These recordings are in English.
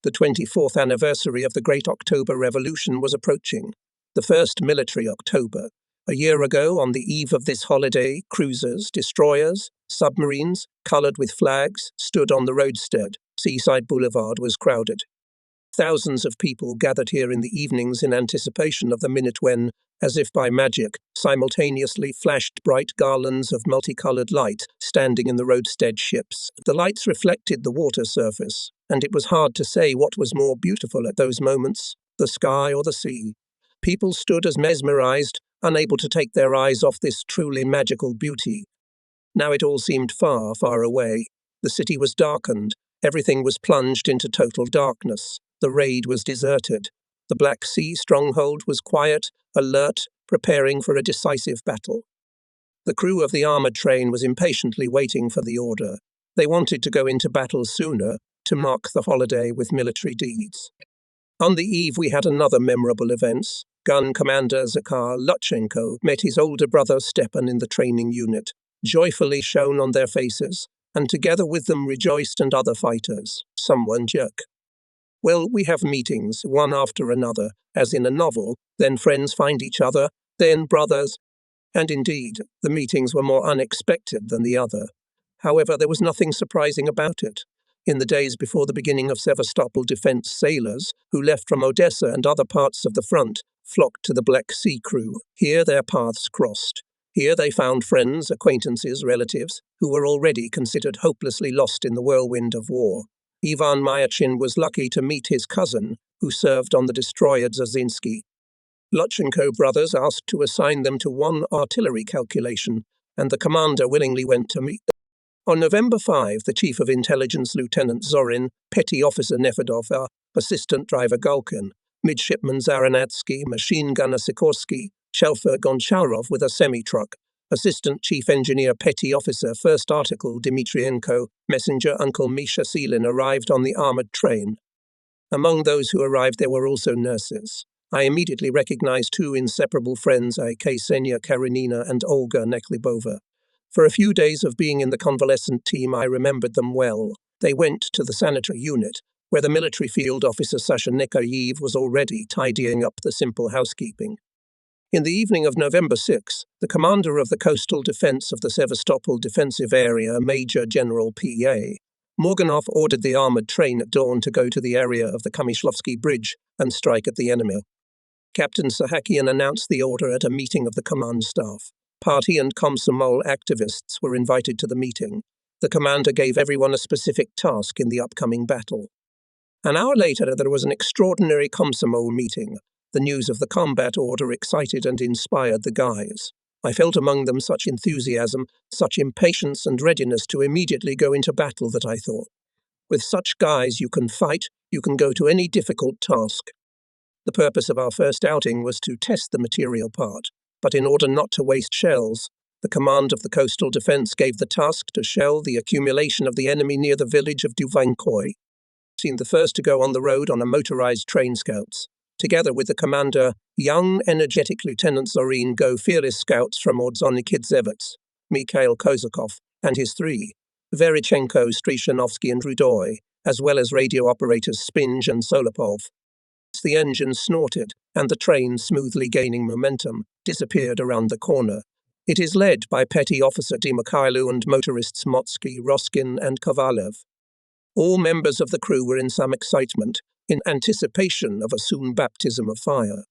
The 24th anniversary of the Great October Revolution was approaching, the first military October. A year ago, on the eve of this holiday, cruisers, destroyers, submarines, coloured with flags, stood on the roadstead. Seaside Boulevard was crowded. Thousands of people gathered here in the evenings in anticipation of the minute when, as if by magic, simultaneously flashed bright garlands of multicoloured light standing in the roadstead ships. The lights reflected the water surface, and it was hard to say what was more beautiful at those moments, the sky or the sea. People stood as mesmerized, unable to take their eyes off this truly magical beauty. Now it all seemed far, far away. The city was darkened. Everything was plunged into total darkness. The raid was deserted. The Black Sea stronghold was quiet, alert, preparing for a decisive battle. The crew of the armoured train was impatiently waiting for the order. They wanted to go into battle sooner, to mark the holiday with military deeds. On the eve we had another memorable event. Gun Commander Zakhar Lutchenko met his older brother Stepan in the training unit. Joyfully shone on their faces, and together with them rejoiced and other fighters. Someone jerk. Well, we have meetings, one after another, as in a novel, then friends find each other, then brothers. And indeed, the meetings were more unexpected than the other. However, there was nothing surprising about it. In the days before the beginning of Sevastopol defense, sailors, who left from Odessa and other parts of the front, flocked to the Black Sea crew. Here their paths crossed. Here they found friends, acquaintances, relatives, who were already considered hopelessly lost in the whirlwind of war. Ivan Myachin was lucky to meet his cousin, who served on the destroyer Dzerzhinsky. Lutchenko brothers asked to assign them to one artillery calculation, and the commander willingly went to meet them. On November 5, the Chief of Intelligence Lieutenant Zorin, Petty Officer Nefedov, Assistant Driver Galkin, Midshipman Zaranatsky, Machine Gunner Sikorsky, Chauffeur Goncharov with a semi-truck, Assistant Chief Engineer Petty Officer First Article Dmitrienko, Messenger Uncle Misha Selin arrived on the armoured train. Among those who arrived there were also nurses. I immediately recognized two inseparable friends, Ksenia Karenina and Olga Nekhlibova. For a few days of being in the convalescent team, I remembered them well. They went to the sanitary unit, where the military field officer Sasha Nekayev was already tidying up the simple housekeeping. In the evening of November 6, the commander of the coastal defense of the Sevastopol defensive area, Major General P.A. Morganov, ordered the armoured train at dawn to go to the area of the Kamishlovsky Bridge and strike at the enemy. Captain Sahakian announced the order at a meeting of the command staff. Party and Komsomol activists were invited to the meeting. The commander gave everyone a specific task in the upcoming battle. An hour later, there was an extraordinary Komsomol meeting. The news of the combat order excited and inspired the guys. I felt among them such enthusiasm, such impatience and readiness to immediately go into battle that I thought, with such guys you can fight, you can go to any difficult task. The purpose of our first outing was to test the material part, but in order not to waste shells, the command of the coastal defense gave the task to shell the accumulation of the enemy near the village of Duvankoy. Seemed the first to go on the road on a motorized train scouts. Together with the commander, young, energetic Lieutenant Zorin go fearless scouts from Ordzhonikidze, Mikhail Kozakov, and his three, Verichenko, Strishanovsky and Rudoy, as well as radio operators Spinge and Solopov. The engine snorted, and the train, smoothly gaining momentum, disappeared around the corner. It is led by Petty Officer Dimikhailu and motorists Motsky, Roskin and Kovalev. All members of the crew were in some excitement, in anticipation of a soon baptism of fire.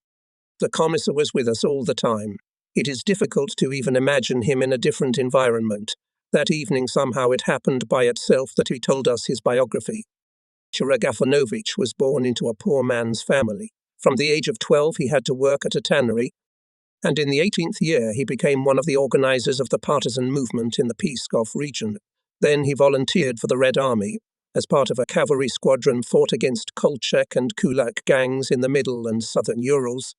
The commissar was with us all the time. It is difficult to even imagine him in a different environment. That evening somehow it happened by itself that he told us his biography. Chiragafanovich was born into a poor man's family. From the age of 12 he had to work at a tannery, and in the 18th year he became one of the organizers of the partisan movement in the Pskov region. Then he volunteered for the Red Army. As part of a cavalry squadron fought against Kolchak and Kulak gangs in the middle and southern Urals.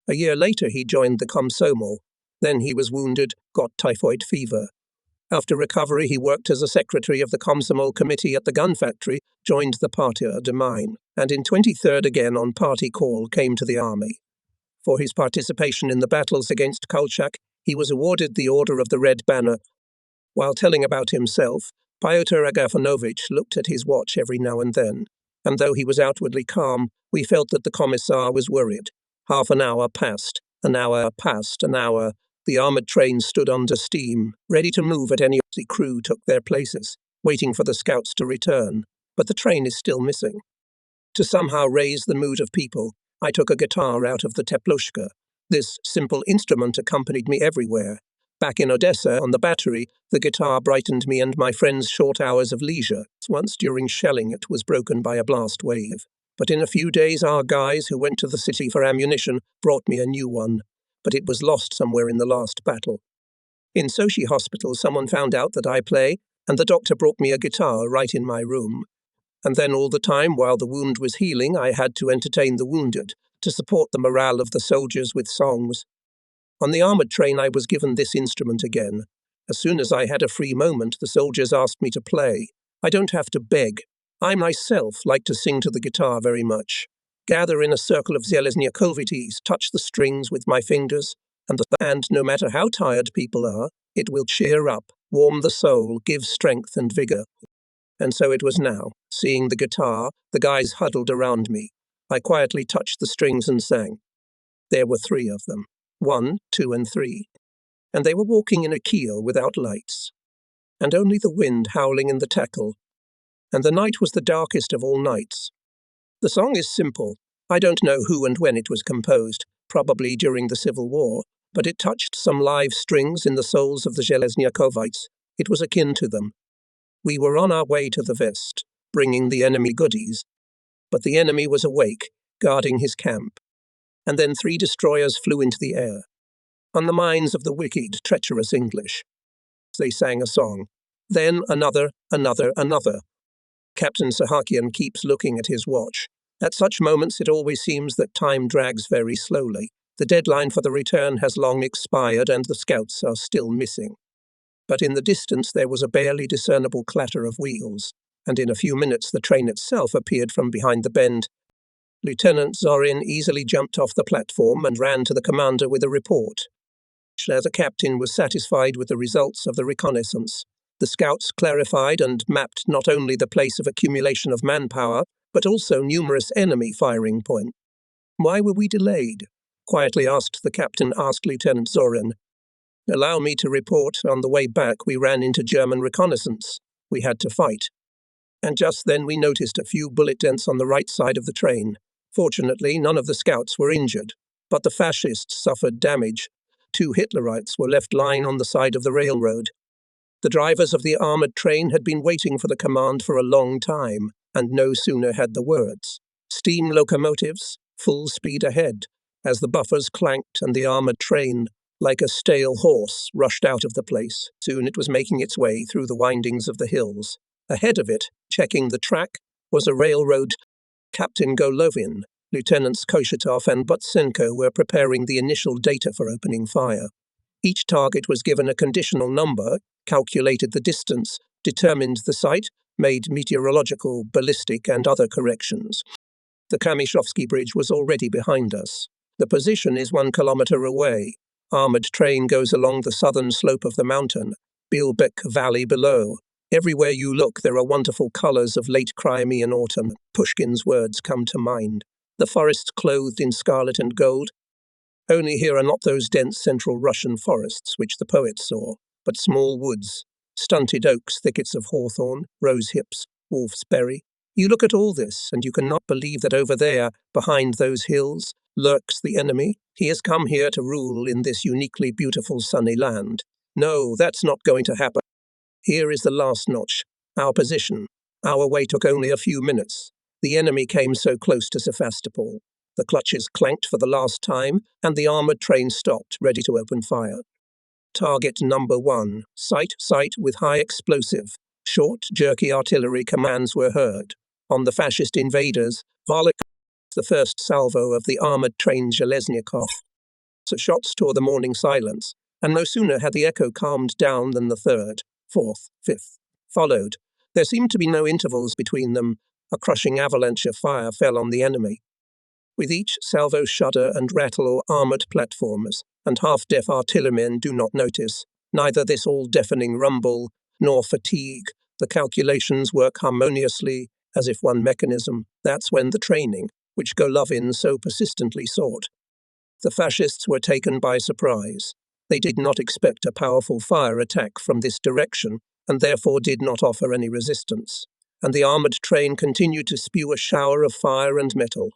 A year later he joined the Komsomol. Then he was wounded, got typhoid fever. After recovery he worked as a secretary of the Komsomol committee at the gun factory, joined the Party de Mine, and in 23rd again on party call came to the army. For his participation in the battles against Kolchak, he was awarded the Order of the Red Banner. While telling about himself, Pyotr Agafonovich looked at his watch every now and then. and though he was outwardly calm, we felt that the commissar was worried. Half an hour passed, an hour passed, an hour. The armoured train stood under steam, ready to move at any. The crew took their places, waiting for the scouts to return, but the train is still missing. To somehow raise the mood of people, I took a guitar out of the teploshka. This simple instrument accompanied me everywhere. Back in Odessa, on the battery, the guitar brightened me and my friends' short hours of leisure. Once during shelling it was broken by a blast wave. But in a few days our guys who went to the city for ammunition brought me a new one. But it was lost somewhere in the last battle. In Sochi Hospital someone found out that I play, and the doctor brought me a guitar right in my room. And then all the time, while the wound was healing, I had to entertain the wounded, to support the morale of the soldiers with songs. On the armoured train I was given this instrument again. As soon as I had a free moment, the soldiers asked me to play. I don't have to beg. I myself like to sing to the guitar very much. Gather in a circle of Zelezniakovites, touch the strings with my fingers, and no matter how tired people are, it will cheer up, warm the soul, give strength and vigour. And so it was now. Seeing the guitar, the guys huddled around me. I quietly touched the strings and sang. There were 3 of them. 1, 2, and 3. And they were walking in a keel without lights. And only the wind howling in the tackle. And the night was the darkest of all nights. The song is simple. I don't know who and when it was composed, probably during the Civil War, but it touched some live strings in the souls of the Zelezniakovites. It was akin to them. We were on our way to the Vest, bringing the enemy goodies. But the enemy was awake, guarding his camp. And then 3 destroyers flew into the air. On the minds of the wicked, treacherous English. They sang a song. Then another, another, another. Captain Sahakian keeps looking at his watch. At such moments it always seems that time drags very slowly. The deadline for the return has long expired and the scouts are still missing. But in the distance there was a barely discernible clatter of wheels, and in a few minutes the train itself appeared from behind the bend. Lieutenant Zorin easily jumped off the platform and ran to the commander with a report. The captain was satisfied with the results of the reconnaissance. The scouts clarified and mapped not only the place of accumulation of manpower, but also numerous enemy firing points. Why were we delayed? Quietly asked the captain, Lieutenant Zorin. Allow me to report, on the way back we ran into German reconnaissance. We had to fight. And just then we noticed a few bullet dents on the right side of the train. Fortunately, none of the scouts were injured, but the fascists suffered damage. 2 Hitlerites were left lying on the side of the railroad. The drivers of the armoured train had been waiting for the command for a long time, and no sooner had the words, "Steam locomotives, full speed ahead," as the buffers clanked and the armoured train, like a stale horse, rushed out of the place. Soon it was making its way through the windings of the hills. Ahead of it, checking the track, was a railroad. Captain Golovin, Lieutenants Koshetov and Butsenko were preparing the initial data for opening fire. Each target was given a conditional number, calculated the distance, determined the site, made meteorological, ballistic and other corrections. The Kamyshovsky Bridge was already behind us. The position is 1 kilometer away. Armoured train goes along the southern slope of the mountain, Bilbek Valley below. Everywhere you look there are wonderful colours of late Crimean autumn. Pushkin's words come to mind. The forests clothed in scarlet and gold. Only here are not those dense central Russian forests which the poet saw, but small woods, stunted oaks, thickets of hawthorn, rose hips, wolfsberry. You look at all this, and you cannot believe that over there, behind those hills, lurks the enemy. He has come here to rule in this uniquely beautiful sunny land. No, that's not going to happen. Here is the last notch, our position. Our way took only a few minutes. The enemy came so close to Sevastopol. The clutches clanked for the last time, and the armoured train stopped, ready to open fire. Target number 1. Sight with high explosive. Short, jerky artillery commands were heard. On the fascist invaders, Volok, the first salvo of the armoured train Zheleznyakov. So shots tore the morning silence, and no sooner had the echo calmed down than the 3rd, 4th, 5th followed. There seemed to be no intervals between them. A crushing avalanche of fire fell on the enemy. With each salvo shudder and rattle armoured platforms, and half-deaf artillerymen do not notice, neither this all-deafening rumble, nor fatigue. The calculations work harmoniously, as if one mechanism. That's when the training, which Golovin so persistently sought. The fascists were taken by surprise. They did not expect a powerful fire attack from this direction, and therefore did not offer any resistance, and the armoured train continued to spew a shower of fire and metal.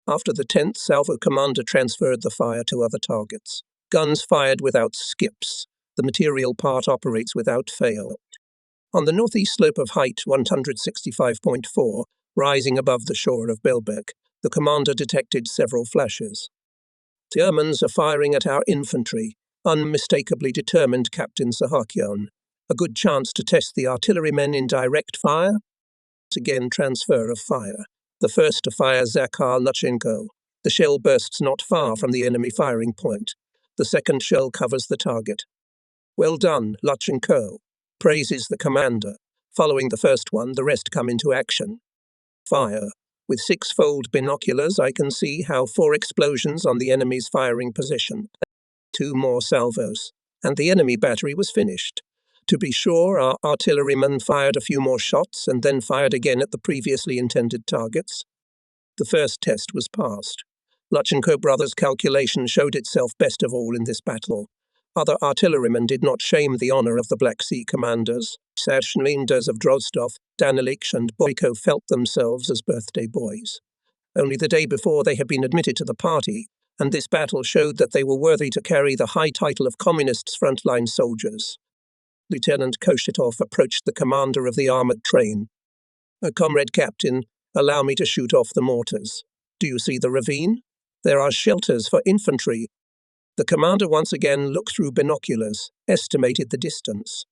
After the 10th Salvo commander transferred the fire to other targets. Guns fired without skips. The material part operates without fail. On the northeast slope of height 165.4, rising above the shore of Belbek, the commander detected several flashes. Germans are firing at our infantry, unmistakably determined Captain Sahakian. A good chance to test the artillerymen in direct fire. Again transfer of fire. The first to fire Zakhar Lutchenko. The shell bursts not far from the enemy firing point. The second shell covers the target. Well done, Lutchenko, praises the commander. Following the first one, the rest come into action. Fire. With six-fold binoculars, I can see how 4 explosions on the enemy's firing position. 2 more salvos, and the enemy battery was finished. To be sure, our artillerymen fired a few more shots and then fired again at the previously intended targets. The first test was passed. Lutchenko brothers' calculation showed itself best of all in this battle. Other artillerymen did not shame the honour of the Black Sea commanders. Sachlinders of Drozdov, Danilich and Boyko felt themselves as birthday boys. Only the day before they had been admitted to the party, and this battle showed that they were worthy to carry the high title of Communists' frontline soldiers. Lieutenant Koshitov approached the commander of the armoured train. Comrade Captain, allow me to shoot off the mortars. Do you see the ravine? There are shelters for infantry. The commander once again looked through binoculars, estimated the distance.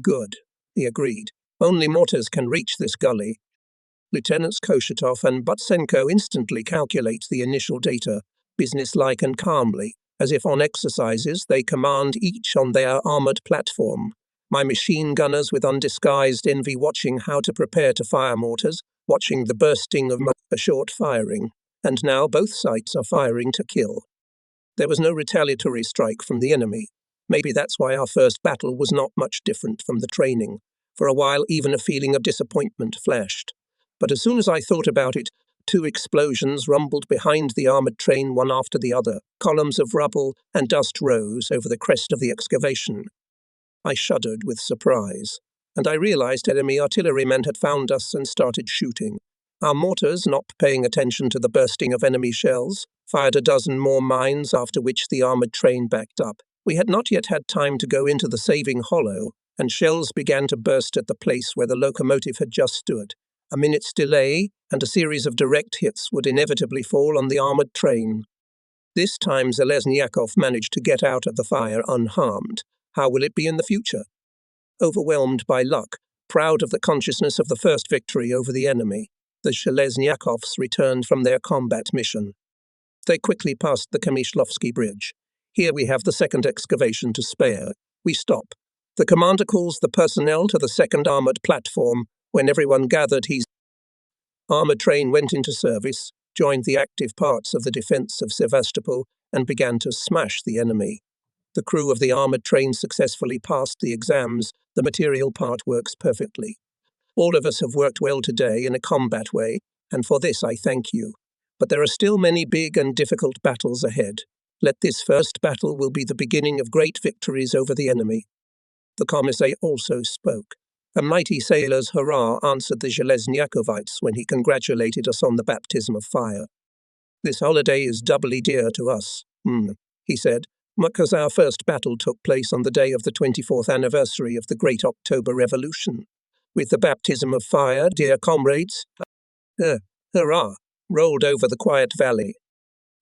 Good, he agreed. Only mortars can reach this gully. Lieutenants Koshitov and Butsenko instantly calculate the initial data, businesslike and calmly, as if on exercises they command each on their armoured platform. My machine gunners with undisguised envy watching how to prepare to fire mortars, watching the bursting of a short firing, and now both sides are firing to kill. There was no retaliatory strike from the enemy. Maybe that's why our first battle was not much different from the training. For a while even a feeling of disappointment flashed. But as soon as I thought about it, 2 explosions rumbled behind the armoured train one after the other. Columns of rubble and dust rose over the crest of the excavation. I shuddered with surprise, and I realized enemy artillerymen had found us and started shooting. Our mortars, not paying attention to the bursting of enemy shells, fired a dozen more mines, after which the armoured train backed up. We had not yet had time to go into the saving hollow, and shells began to burst at the place where the locomotive had just stood. A minute's delay, and a series of direct hits would inevitably fall on the armoured train. This time Zheleznyakov managed to get out of the fire unharmed. How will it be in the future? Overwhelmed by luck, proud of the consciousness of the first victory over the enemy, the Zhelezniakovs returned from their combat mission. They quickly passed the Kamishlovsky Bridge. Here we have the second excavation to spare. We stop. The commander calls the personnel to the second armoured platform. When everyone gathered, his armoured train went into service, joined the active parts of the defence of Sevastopol, and began to smash the enemy. The crew of the armoured train successfully passed the exams. The material part works perfectly. All of us have worked well today in a combat way, and for this I thank you. But there are still many big and difficult battles ahead. Let this first battle will be the beginning of great victories over the enemy. The commissar also spoke. A mighty sailor's hurrah answered the Zhelezniakovites when he congratulated us on the baptism of fire. This holiday is doubly dear to us, he said, because our first battle took place on the day of the 24th anniversary of the Great October Revolution. With the baptism of fire, dear comrades, hurrah, rolled over the quiet valley.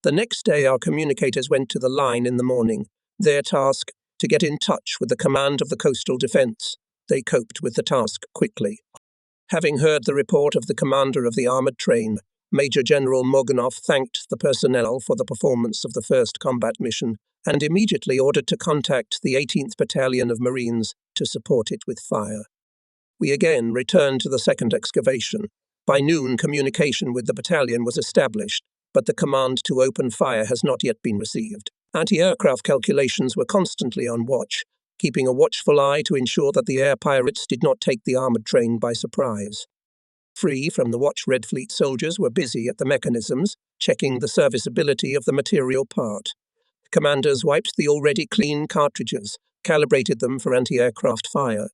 The next day our communicators went to the line in the morning, their task to get in touch with the command of the coastal defence. They coped with the task quickly. Having heard the report of the commander of the armoured train, Major General Moganov thanked the personnel for the performance of the first combat mission and immediately ordered to contact the 18th Battalion of Marines to support it with fire. We again returned to the second excavation. By noon, communication with the battalion was established, but the command to open fire has not yet been received. Anti-aircraft calculations were constantly on watch, keeping a watchful eye to ensure that the air pirates did not take the armoured train by surprise. Free from the watch, Red Fleet soldiers were busy at the mechanisms, checking the serviceability of the material part. Commanders wiped the already clean cartridges, calibrated them for anti-aircraft fire.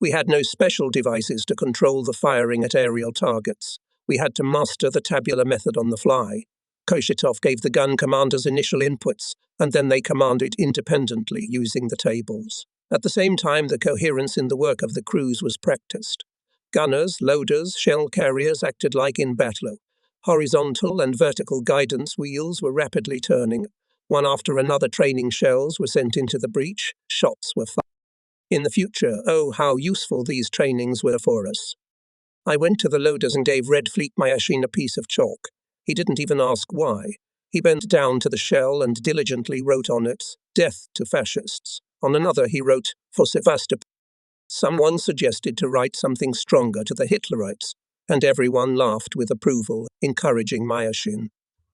We had no special devices to control the firing at aerial targets. We had to master the tabular method on the fly. Koshitov gave the gun commanders initial inputs, and then they commanded independently using the tables. At the same time, the coherence in the work of the crews was practiced. Gunners, loaders, shell carriers acted like in battle. Horizontal and vertical guidance wheels were rapidly turning. One after another, training shells were sent into the breach. Shots were fired. In the future, oh, how useful these trainings were for us. I went to the loaders and gave Red Fleet Myashin a piece of chalk. He didn't even ask why. He bent down to the shell and diligently wrote on it, "Death to Fascists." On another he wrote, "For Sevastopol." Someone suggested to write something stronger to the Hitlerites, and everyone laughed with approval, encouraging Myashin.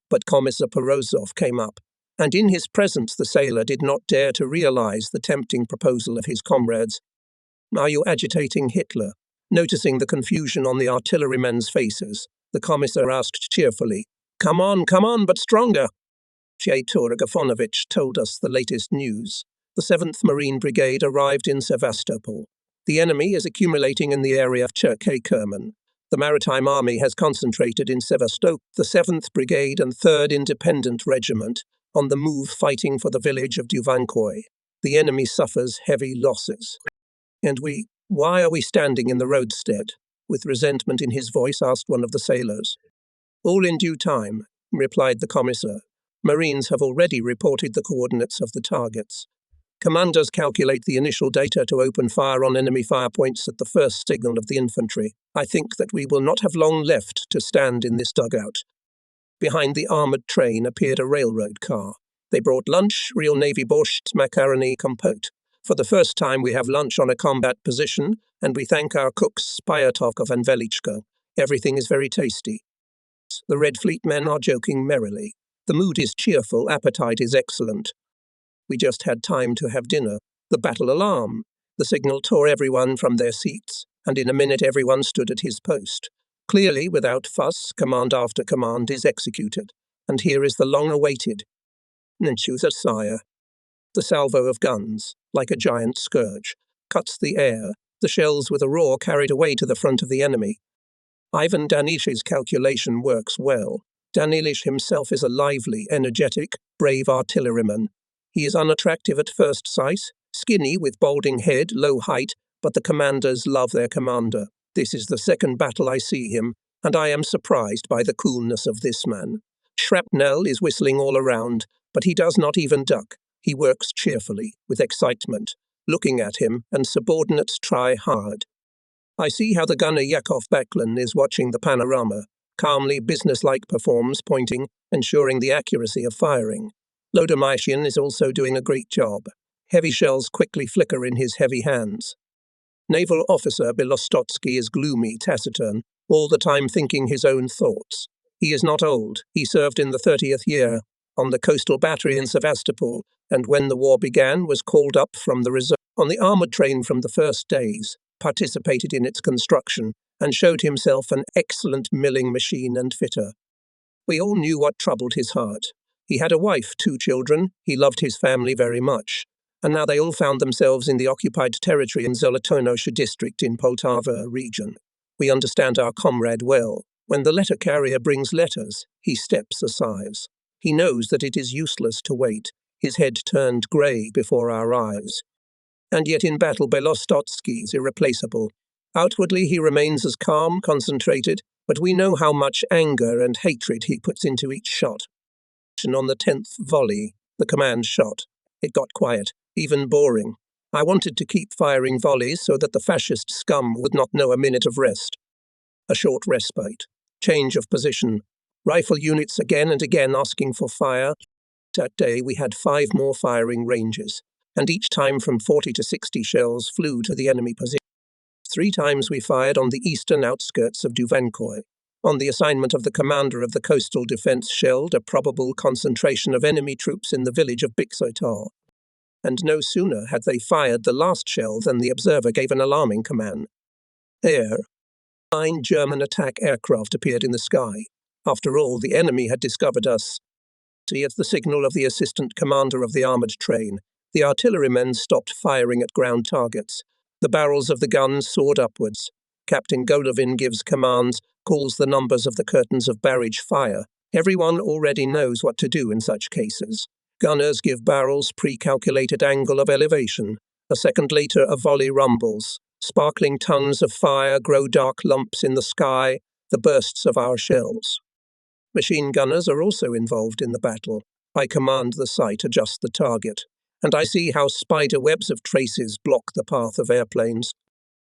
But Commissar Porozov came up, and in his presence the sailor did not dare to realize the tempting proposal of his comrades. "Are you agitating Hitler?" Noticing the confusion on the artillerymen's faces, the commissar asked cheerfully, come on, but stronger." Fyodor Agafonovich told us the latest news. The 7th Marine Brigade arrived in Sevastopol. The enemy is accumulating in the area of Cherkey-Kerman. The Maritime Army has concentrated in Sevastopol. The 7th Brigade and 3rd Independent Regiment on the move fighting for the village of Duvankoy. The enemy suffers heavy losses. And why are we standing in the roadstead? With resentment in his voice asked one of the sailors. All in due time, replied the commissar. Marines have already reported the coordinates of the targets. Commanders calculate the initial data to open fire on enemy fire points at the first signal of the infantry. I think that we will not have long left to stand in this dugout. Behind the armoured train appeared a railroad car. They brought lunch, real Navy borscht, macaroni, compote. For the first time we have lunch on a combat position, and we thank our cooks, Spyatokov and Velichko. Everything is very tasty. The Red Fleet men are joking merrily. The mood is cheerful, appetite is excellent. We just had time to have dinner. The battle alarm. The signal tore everyone from their seats, and in a minute everyone stood at his post. Clearly, without fuss, command after command is executed. And here is the long-awaited Ninchuza Sire. The salvo of guns, like a giant scourge, cuts the air, the shells with a roar carried away to the front of the enemy. Ivan Danilish's calculation works well. Danilish himself is a lively, energetic, brave artilleryman. He is unattractive at first sight, skinny with balding head, low height, but the commanders love their commander. This is the second battle I see him, and I am surprised by the coolness of this man. Shrapnel is whistling all around, but he does not even duck. He works cheerfully, with excitement, looking at him, and subordinates try hard. I see how the gunner Yakov Baklin is watching the panorama, calmly, businesslike performs, pointing, ensuring the accuracy of firing. Loader Myashin is also doing a great job. Heavy shells quickly flicker in his heavy hands. Naval officer Belostotsky is gloomy, taciturn, all the time thinking his own thoughts. He is not old. He served in the 30th year, on the coastal battery in Sevastopol, and when the war began was called up from the reserve on the armoured train from the first days, participated in its construction, and showed himself an excellent milling machine and fitter. We all knew what troubled his heart. He had a wife, 2 children, he loved his family very much, and now they all found themselves in the occupied territory in Zolotonosha district in Poltava region. We understand our comrade well. When the letter carrier brings letters, he steps aside. He knows that it is useless to wait. His head turned grey before our eyes. And yet in battle Belostotsky is irreplaceable. Outwardly he remains as calm, concentrated, but we know how much anger and hatred he puts into each shot. And on the 10th volley, the command shot. It got quiet, even boring. I wanted to keep firing volleys so that the fascist scum would not know a minute of rest. A short respite. Change of position. Rifle units again and again asking for fire. That day we had 5 more firing ranges, and each time from 40 to 60 shells flew to the enemy position. 3 times we fired on the eastern outskirts of Duvankoy. On the assignment of the commander of the coastal defense shelled a probable concentration of enemy troops in the village of Biksotar. And no sooner had they fired the last shell than the observer gave an alarming command. Air. 9 German attack aircraft appeared in the sky. After all, the enemy had discovered us. At the signal of the assistant commander of the armoured train, the artillerymen stopped firing at ground targets. The barrels of the guns soared upwards. Captain Golovin gives commands, calls the numbers of the curtains of barrage fire. Everyone already knows what to do in such cases. Gunners give barrels pre-calculated angle of elevation. A second later, a volley rumbles. Sparkling tongues of fire grow dark lumps in the sky, the bursts of our shells. Machine gunners are also involved in the battle. I command the sight, adjust the target, and I see how spider webs of traces block the path of airplanes.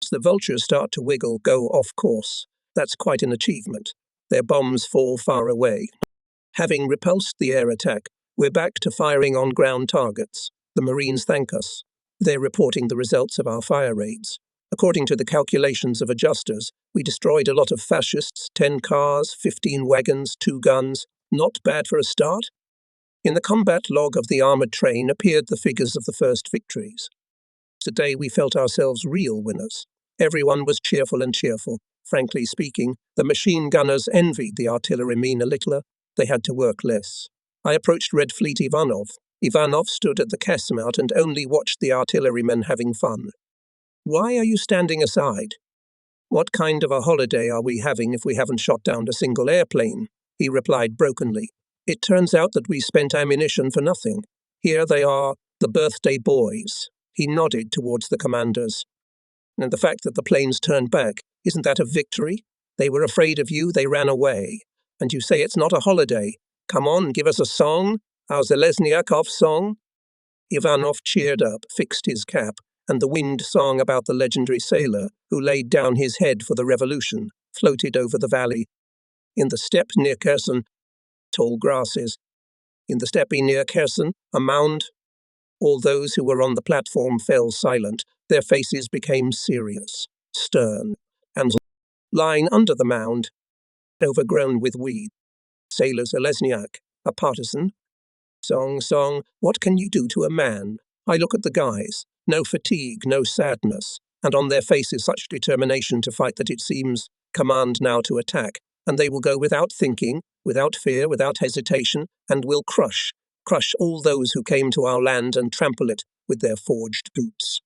As the vultures start to wiggle, go off course. That's quite an achievement. Their bombs fall far away. Having repulsed the air attack, we're back to firing on ground targets. The Marines thank us. They're reporting the results of our fire raids. According to the calculations of adjusters, we destroyed a lot of fascists, 10 cars, 15 wagons, 2 guns. Not bad for a start. In the combat log of the armoured train appeared the figures of the first victories. Today we felt ourselves real winners. Everyone was cheerful and cheerful. Frankly speaking, the machine gunners envied the artillerymen a little. They had to work less. I approached Red Fleet Ivanov. Ivanov stood at the casemate and only watched the artillerymen having fun. Why are you standing aside? What kind of a holiday are we having if we haven't shot down a single airplane? He replied brokenly. It turns out that we spent ammunition for nothing. Here they are, the birthday boys. He nodded towards the commanders. And the fact that the planes turned back, isn't that a victory? They were afraid of you, they ran away. And you say it's not a holiday. Come on, give us a song, our Zheleznyakov song. Ivanov cheered up, fixed his cap, and the wind song about the legendary sailor who laid down his head for the revolution floated over the valley. In the steppe near Kherson, tall grasses. In the steppe near Kherson, a mound. All those who were on the platform fell silent. Their faces became serious, stern, and lying under the mound, overgrown with weed. Sailor Zhelezniak, a partisan. Song, what can you do to a man? I look at the guys. No fatigue, no sadness, and on their faces such determination to fight that it seems command now to attack, and they will go without thinking, without fear, without hesitation, and will crush all those who came to our land and trample it with their forged boots.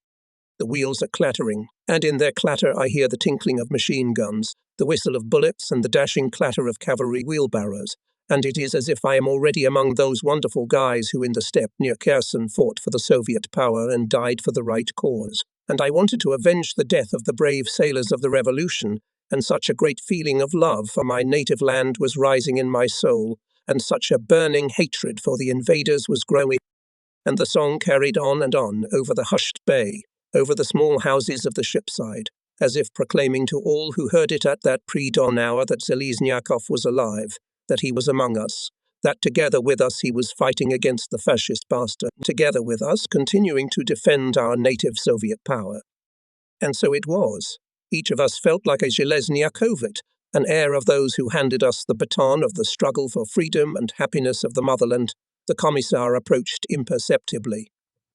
The wheels are clattering, and in their clatter I hear the tinkling of machine guns, the whistle of bullets, and the dashing clatter of cavalry wheelbarrows, and it is as if I am already among those wonderful guys who in the steppe near Kherson fought for the Soviet power and died for the right cause. And I wanted to avenge the death of the brave sailors of the revolution, and such a great feeling of love for my native land was rising in my soul, and such a burning hatred for the invaders was growing. And the song carried on and on over the hushed bay, over the small houses of the shipside, as if proclaiming to all who heard it at that pre-dawn hour that Zheleznyakov was alive, that he was among us, that together with us he was fighting against the fascist bastard, together with us continuing to defend our native Soviet power. And so it was. Each of us felt like a Zhelezniakovit, an heir of those who handed us the baton of the struggle for freedom and happiness of the motherland. The commissar approached imperceptibly.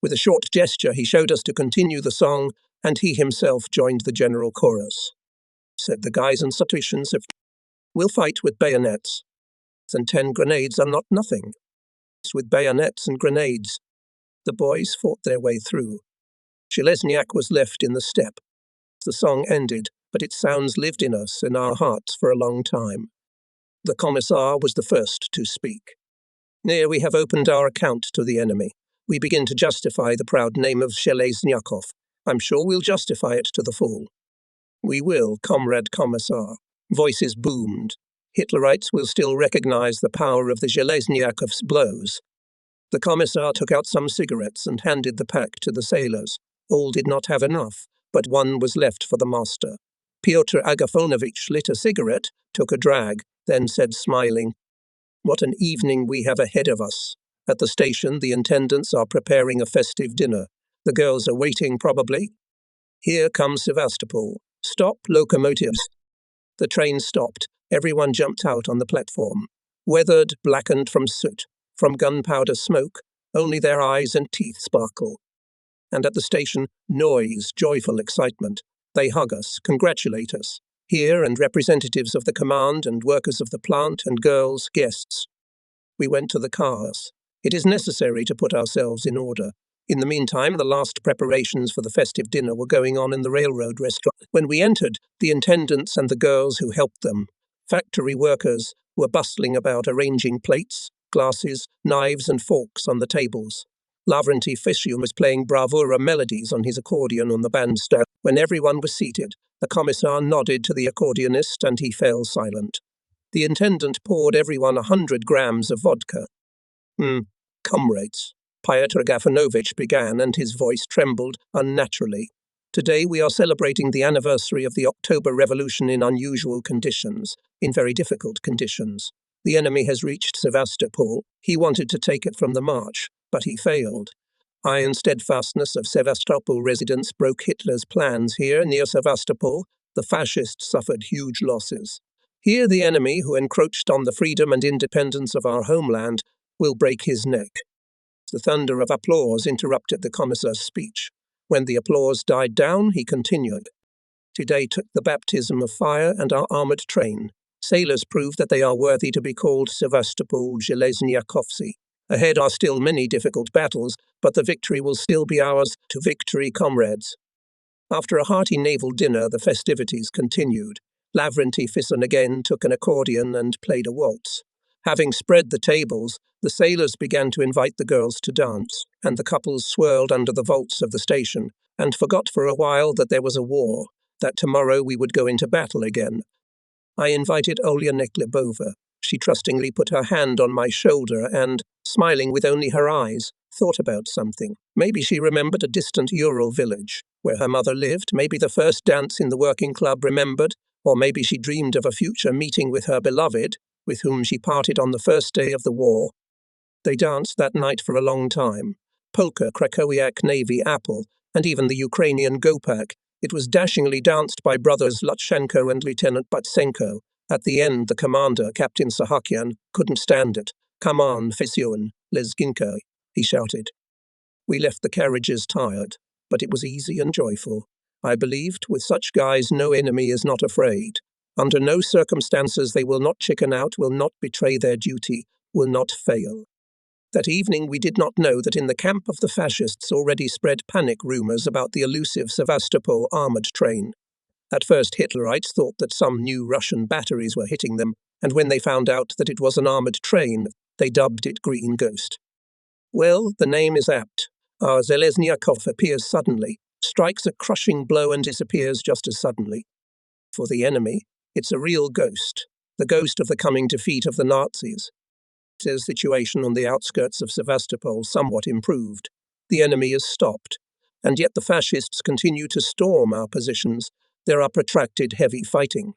With a short gesture he showed us to continue the song, and he himself joined the general chorus. Said the guys and statisticians, we'll fight with bayonets. And 10 grenades are not nothing. With bayonets and grenades, the boys fought their way through. Zhelezniak was left in the steppe. The song ended, but its sounds lived in us, in our hearts, for a long time. The commissar was the first to speak. Here we have opened our account to the enemy. We begin to justify the proud name of Zheleznyakov. I'm sure we'll justify it to the full. We will, comrade commissar. Voices boomed. Hitlerites will still recognize the power of the Zhelezniakov's blows. The commissar took out some cigarettes and handed the pack to the sailors. All did not have enough, but one was left for the master. Pyotr Agafonovich lit a cigarette, took a drag, then said smiling, "What an evening we have ahead of us. At the station, the attendants are preparing a festive dinner. The girls are waiting, probably. Here comes Sevastopol. Stop, locomotives." The train stopped. Everyone jumped out on the platform. Weathered, blackened from soot, from gunpowder smoke, only their eyes and teeth sparkle. And at the station, noise, joyful excitement. They hug us, congratulate us. here and representatives of the command and workers of the plant and girls, guests. We went to the cars. It is necessary to put ourselves in order. In the meantime, the last preparations for the festive dinner were going on in the railroad restaurant. When we entered, the attendants and the girls who helped them, factory workers, were bustling about arranging plates, glasses, knives and forks on the tables. Lavrenti Fishium was playing bravura melodies on his accordion on the bandstand. When everyone was seated, the commissar nodded to the accordionist and he fell silent. The intendant poured everyone 100 grams of vodka. Comrades, Pyotr Agafonovich began, and his voice trembled unnaturally. Today we are celebrating the anniversary of the October Revolution in unusual conditions, in very difficult conditions. The enemy has reached Sevastopol. He wanted to take it from the march, but he failed. Iron steadfastness of Sevastopol residents broke Hitler's plans. Here, near Sevastopol, the fascists suffered huge losses. Here the enemy, who encroached on the freedom and independence of our homeland, will break his neck. The thunder of applause interrupted the commissar's speech. When the applause died down, he continued. Today took the baptism of fire and our armoured train. Sailors prove that they are worthy to be called Sevastopol Zhelezniakovsy. Ahead are still many difficult battles, but the victory will still be ours. To victory, comrades. After a hearty naval dinner, the festivities continued. Lavrenti Fisson again took an accordion and played a waltz. Having spread the tables, the sailors began to invite the girls to dance, and the couples swirled under the vaults of the station, and forgot for a while that there was a war, that tomorrow we would go into battle again. I invited Olya Neklebova. She trustingly put her hand on my shoulder and, smiling with only her eyes, thought about something. Maybe she remembered a distant Ural village, where her mother lived, maybe the first dance in the working club remembered, or maybe she dreamed of a future meeting with her beloved, with whom she parted on the first day of the war. They danced that night for a long time. Polka, Krakowiak Navy Apple, and even the Ukrainian Gopak. It was dashingly danced by brothers Lutchenko and Lieutenant Butsenko. At the end, the commander, Captain Sahakian, couldn't stand it. "Come on, Fisyun, Lezginka," he shouted. We left the carriages tired, but it was easy and joyful. I believed, with such guys, no enemy is not afraid. Under no circumstances they will not chicken out, will not betray their duty, will not fail. That evening we did not know that in the camp of the fascists already spread panic rumours about the elusive Sevastopol armoured train. At first Hitlerites thought that some new Russian batteries were hitting them, and when they found out that it was an armoured train, they dubbed it Green Ghost. Well, the name is apt. Our Zhelezniakov appears suddenly, strikes a crushing blow and disappears just as suddenly. For the enemy, it's a real ghost, the ghost of the coming defeat of the Nazis. The situation on the outskirts of Sevastopol somewhat improved. The enemy is stopped, and yet the fascists continue to storm our positions. There are protracted heavy fighting.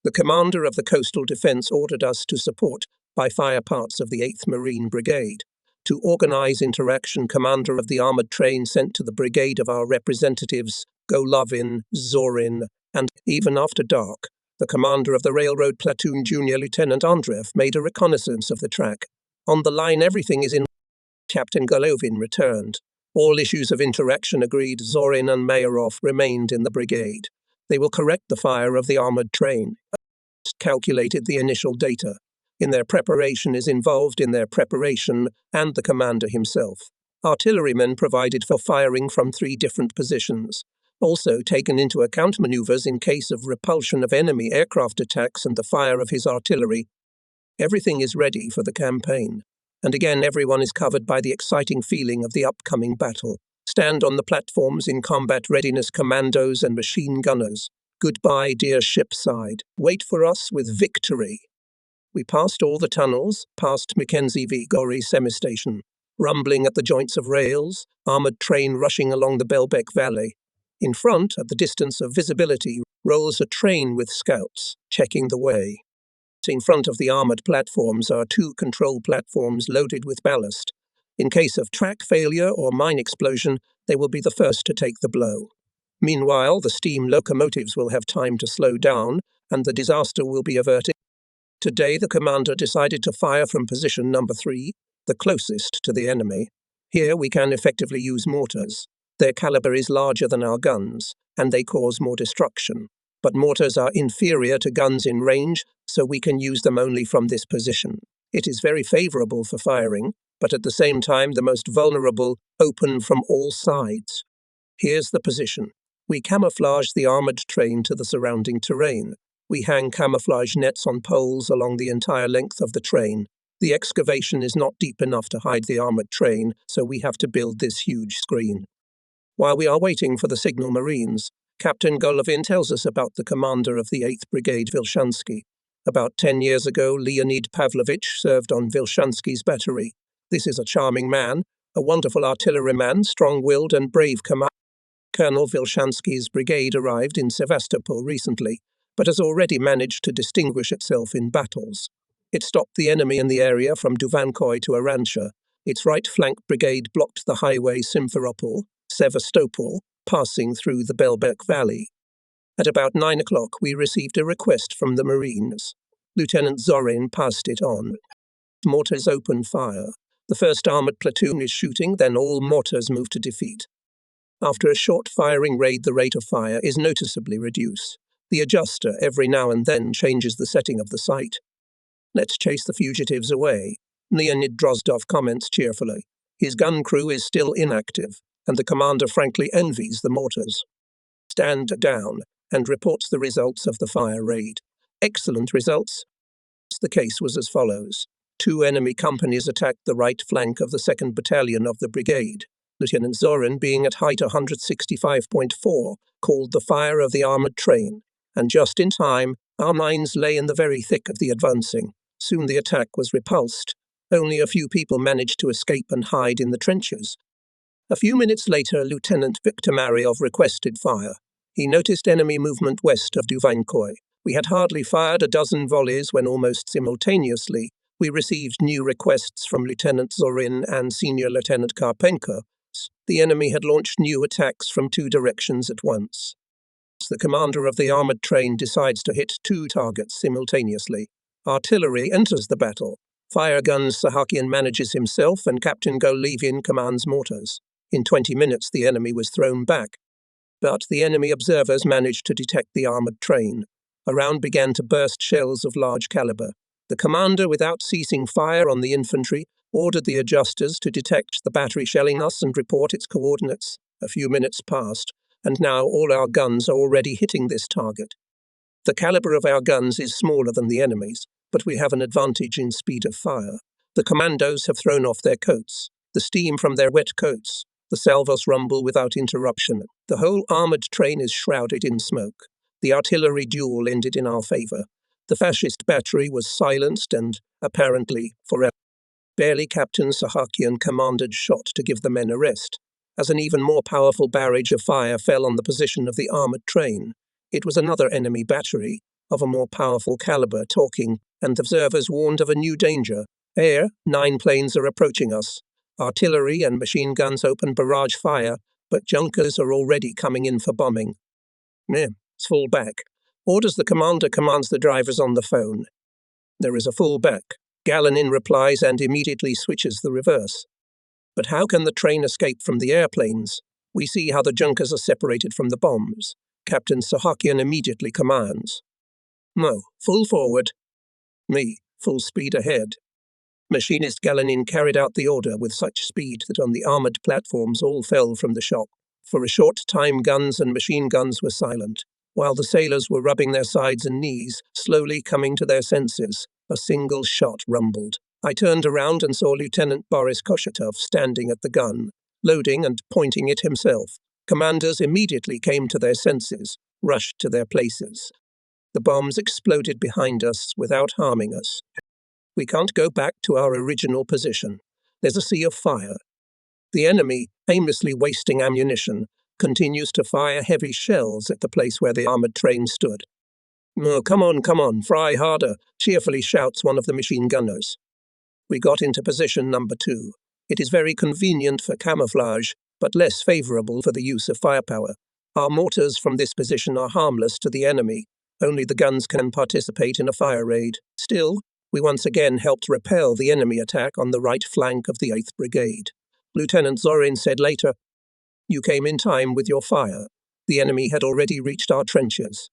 The commander of the coastal defence ordered us to support by fire parts of the 8th Marine Brigade. To organise interaction, commander of the armoured train sent to the brigade of our representatives, Golovin, Zorin, and, even after dark, the commander of the railroad platoon, Junior Lieutenant Andreev, made a reconnaissance of the track. On the line everything is in. Captain Golovin returned. All issues of interaction agreed. Zorin and Mayarov remained in the brigade. They will correct the fire of the armoured train. Calculated the initial data. In their preparation is involved in their preparation, and the commander himself. Artillerymen provided for firing from 3 different positions. Also taken into account maneuvers in case of repulsion of enemy aircraft attacks and the fire of his artillery. Everything is ready for the campaign. And again everyone is covered by the exciting feeling of the upcoming battle. Stand on the platforms in combat readiness, commandos and machine gunners. Goodbye, dear ship side. Wait for us with victory. We passed all the tunnels, past Mackenzie v. Gorey semi-station. Rumbling at the joints of rails, armoured train rushing along the Belbek Valley. In front, at the distance of visibility, rolls a train with scouts, checking the way. In front of the armoured platforms are 2 control platforms loaded with ballast. In case of track failure or mine explosion, they will be the first to take the blow. Meanwhile, the steam locomotives will have time to slow down, and the disaster will be averted. Today, the commander decided to fire from position number 3, the closest to the enemy. Here we can effectively use mortars. Their caliber is larger than our guns, and they cause more destruction. but mortars are inferior to guns in range, so we can use them only from this position. It is very favorable for firing, but at the same time the most vulnerable, open from all sides. Here's the position. We camouflage the armoured train to the surrounding terrain. We hang camouflage nets on poles along the entire length of the train. The excavation is not deep enough to hide the armoured train, so we have to build this huge screen. While we are waiting for the signal Marines, Captain Golovin tells us about the commander of the 8th Brigade, Vilshansky. About 10 years ago, Leonid Pavlovich served on Vilshansky's battery. This is a charming man, a wonderful artilleryman, strong-willed and brave commander. Colonel Vilshansky's brigade arrived in Sevastopol recently, but has already managed to distinguish itself in battles. It stopped the enemy in the area from Duvankoy to Arancha. Its right flank brigade blocked the highway Simferopol, Sevastopol, passing through the Belbek Valley. At about 9 o'clock, we received a request from the Marines. Lieutenant Zorin passed it on. Mortars open fire. The first armoured platoon is shooting, then all mortars move to defeat. After a short firing raid, the rate of fire is noticeably reduced. The adjuster every now and then changes the setting of the sight. Let's chase the fugitives away, Leonid Drozdov comments cheerfully. His gun crew is still inactive, and the commander frankly envies the mortars. Stand down, and reports the results of the fire raid. Excellent results. The case was as follows. 2 enemy companies attacked the right flank of the 2nd Battalion of the brigade. Lieutenant Zorin, being at height 165.4, called the fire of the armoured train, and just in time, our mines lay in the very thick of the advancing. Soon the attack was repulsed. Only a few people managed to escape and hide in the trenches. A few minutes later, Lieutenant Viktor Maryov requested fire. He noticed enemy movement west of Duvankoy. We had hardly fired a dozen volleys when almost simultaneously we received new requests from Lieutenant Zorin and Senior Lieutenant Karpenko. The enemy had launched new attacks from 2 directions at once. The commander of the armoured train decides to hit 2 targets simultaneously. Artillery enters the battle. Fire guns Sahakian manages himself, and Captain Golovin commands mortars. In 20 minutes, the enemy was thrown back. But the enemy observers managed to detect the armoured train. Around began to burst shells of large caliber. The commander, without ceasing fire on the infantry, ordered the adjusters to detect the battery shelling us and report its coordinates. A few minutes passed, and now all our guns are already hitting this target. The caliber of our guns is smaller than the enemy's, but we have an advantage in speed of fire. The commandos have thrown off their coats. The steam from their wet coats. The salvos rumble without interruption. The whole armoured train is shrouded in smoke. The artillery duel ended in our favour. The fascist battery was silenced and, apparently, forever. Barely Captain Sahakian commanded shot to give the men a rest, as an even more powerful barrage of fire fell on the position of the armoured train. It was another enemy battery, of a more powerful caliber, talking, and observers warned of a new danger. Air, 9 planes are approaching us. Artillery and machine guns open barrage fire, but Junkers are already coming in for bombing. Let's fall back. Orders the commander commands the drivers on the phone. There is a fall back. Galanin replies and immediately switches the reverse. But how can the train escape from the airplanes? We see how the Junkers are separated from the bombs. Captain Sahakian immediately commands. No, full forward. Me, full speed ahead. Machinist Galanin carried out the order with such speed that on the armoured platforms all fell from the shock. For a short time guns and machine guns were silent, while the sailors were rubbing their sides and knees, slowly coming to their senses. A single shot rumbled. I turned around and saw Lieutenant Boris Koshetov standing at the gun, loading and pointing it himself. Commanders immediately came to their senses, rushed to their places. The bombs exploded behind us without harming us. We can't go back to our original position. There's a sea of fire. The enemy, aimlessly wasting ammunition, continues to fire heavy shells at the place where the armoured train stood. Oh, come on, fry harder, cheerfully shouts one of the machine gunners. We got into position number 2. It is very convenient for camouflage, but less favourable for the use of firepower. Our mortars from this position are harmless to the enemy. Only the guns can participate in a fire raid. Still, we once again helped repel the enemy attack on the right flank of the 8th Brigade. Lieutenant Zorin said later, "You came in time with your fire. The enemy had already reached our trenches."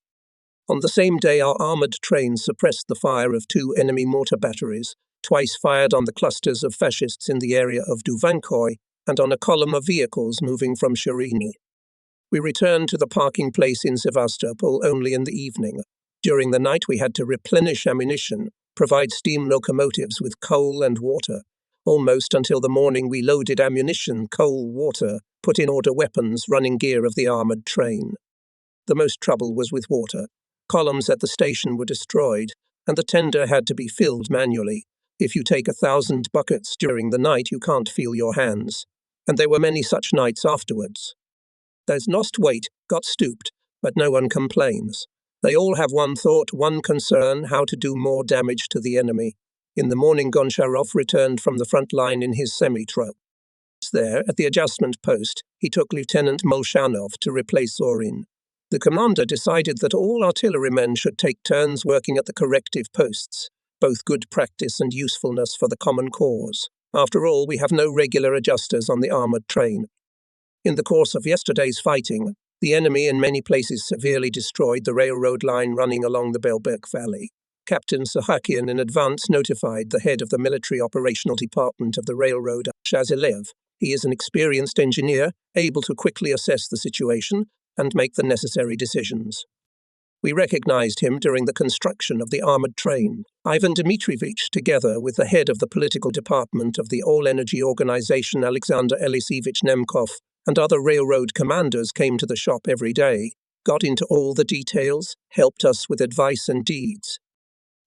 On the same day, our armoured trains suppressed the fire of 2 enemy mortar batteries, twice fired on the clusters of fascists in the area of Duvankoy and on a column of vehicles moving from Shirini. We returned to the parking place in Sevastopol only in the evening. During the night, we had to replenish ammunition, provide steam locomotives with coal and water. Almost until the morning, we loaded ammunition, coal, water, put in order weapons, running gear of the armoured train. The most trouble was with water. Columns at the station were destroyed, and the tender had to be filled manually. If you take 1,000 buckets during the night, you can't feel your hands. And there were many such nights afterwards. There's lost weight, got stooped, but no one complains. They all have one thought, one concern, how to do more damage to the enemy. In the morning, Goncharov returned from the front line in his semi-truck. There, at the adjustment post, he took Lieutenant Molchanov to replace Zorin. The commander decided that all artillerymen should take turns working at the corrective posts, both good practice and usefulness for the common cause. After all, we have no regular adjusters on the armoured train. In the course of yesterday's fighting, the enemy in many places severely destroyed the railroad line running along the Belbek Valley. Captain Sahakian in advance notified the head of the military operational department of the railroad, Shazilev. He is an experienced engineer, able to quickly assess the situation and make the necessary decisions. We recognized him during the construction of the armored train. Ivan Dmitrievich, together with the head of the political department of the all-energy organization, Alexander Elisevich Nemkov, and other railroad commanders, came to the shop every day, got into all the details, helped us with advice and deeds.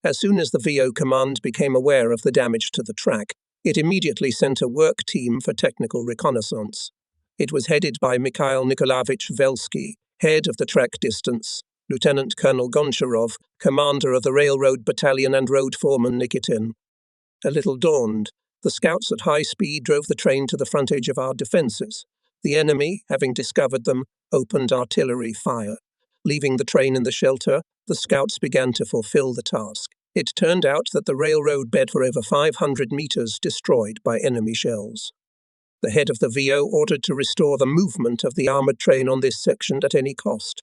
As soon as the VO command became aware of the damage to the track, it immediately sent a work team for technical reconnaissance. It was headed by Mikhail Nikolaevich Velsky, head of the track distance, Lieutenant Colonel Goncharov, commander of the railroad battalion, and road foreman Nikitin. A little dawned. The scouts at high speed drove the train to the front edge of our defences. The enemy, having discovered them, opened artillery fire. Leaving the train in the shelter, the scouts began to fulfill the task. It turned out that the railroad bed for over 500 meters destroyed by enemy shells. The head of the VO ordered to restore the movement of the armoured train on this section at any cost.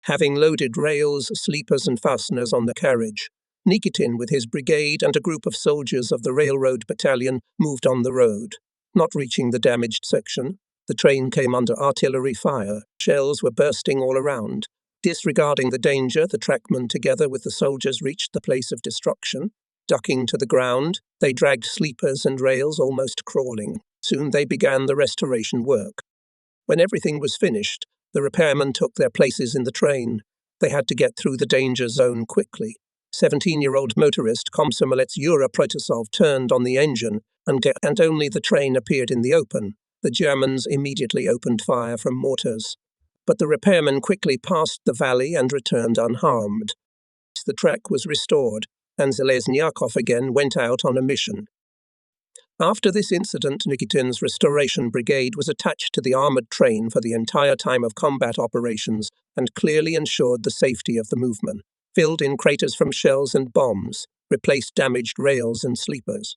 Having loaded rails, sleepers and fasteners on the carriage, Nikitin with his brigade and a group of soldiers of the railroad battalion moved on the road. Not reaching the damaged section, the train came under artillery fire. Shells were bursting all around. Disregarding the danger, the trackmen together with the soldiers reached the place of destruction. Ducking to the ground, they dragged sleepers and rails, almost crawling. Soon they began the restoration work. When everything was finished, the repairmen took their places in the train. They had to get through the danger zone quickly. 17-year-old motorist Komsomolets Yura Protasov turned on the engine, and only the train appeared in the open. The Germans immediately opened fire from mortars. But the repairmen quickly passed the valley and returned unharmed. The track was restored, and Zeleznyakov again went out on a mission. After this incident, Nikitin's restoration brigade was attached to the armoured train for the entire time of combat operations and clearly ensured the safety of the movement, filled in craters from shells and bombs, replaced damaged rails and sleepers.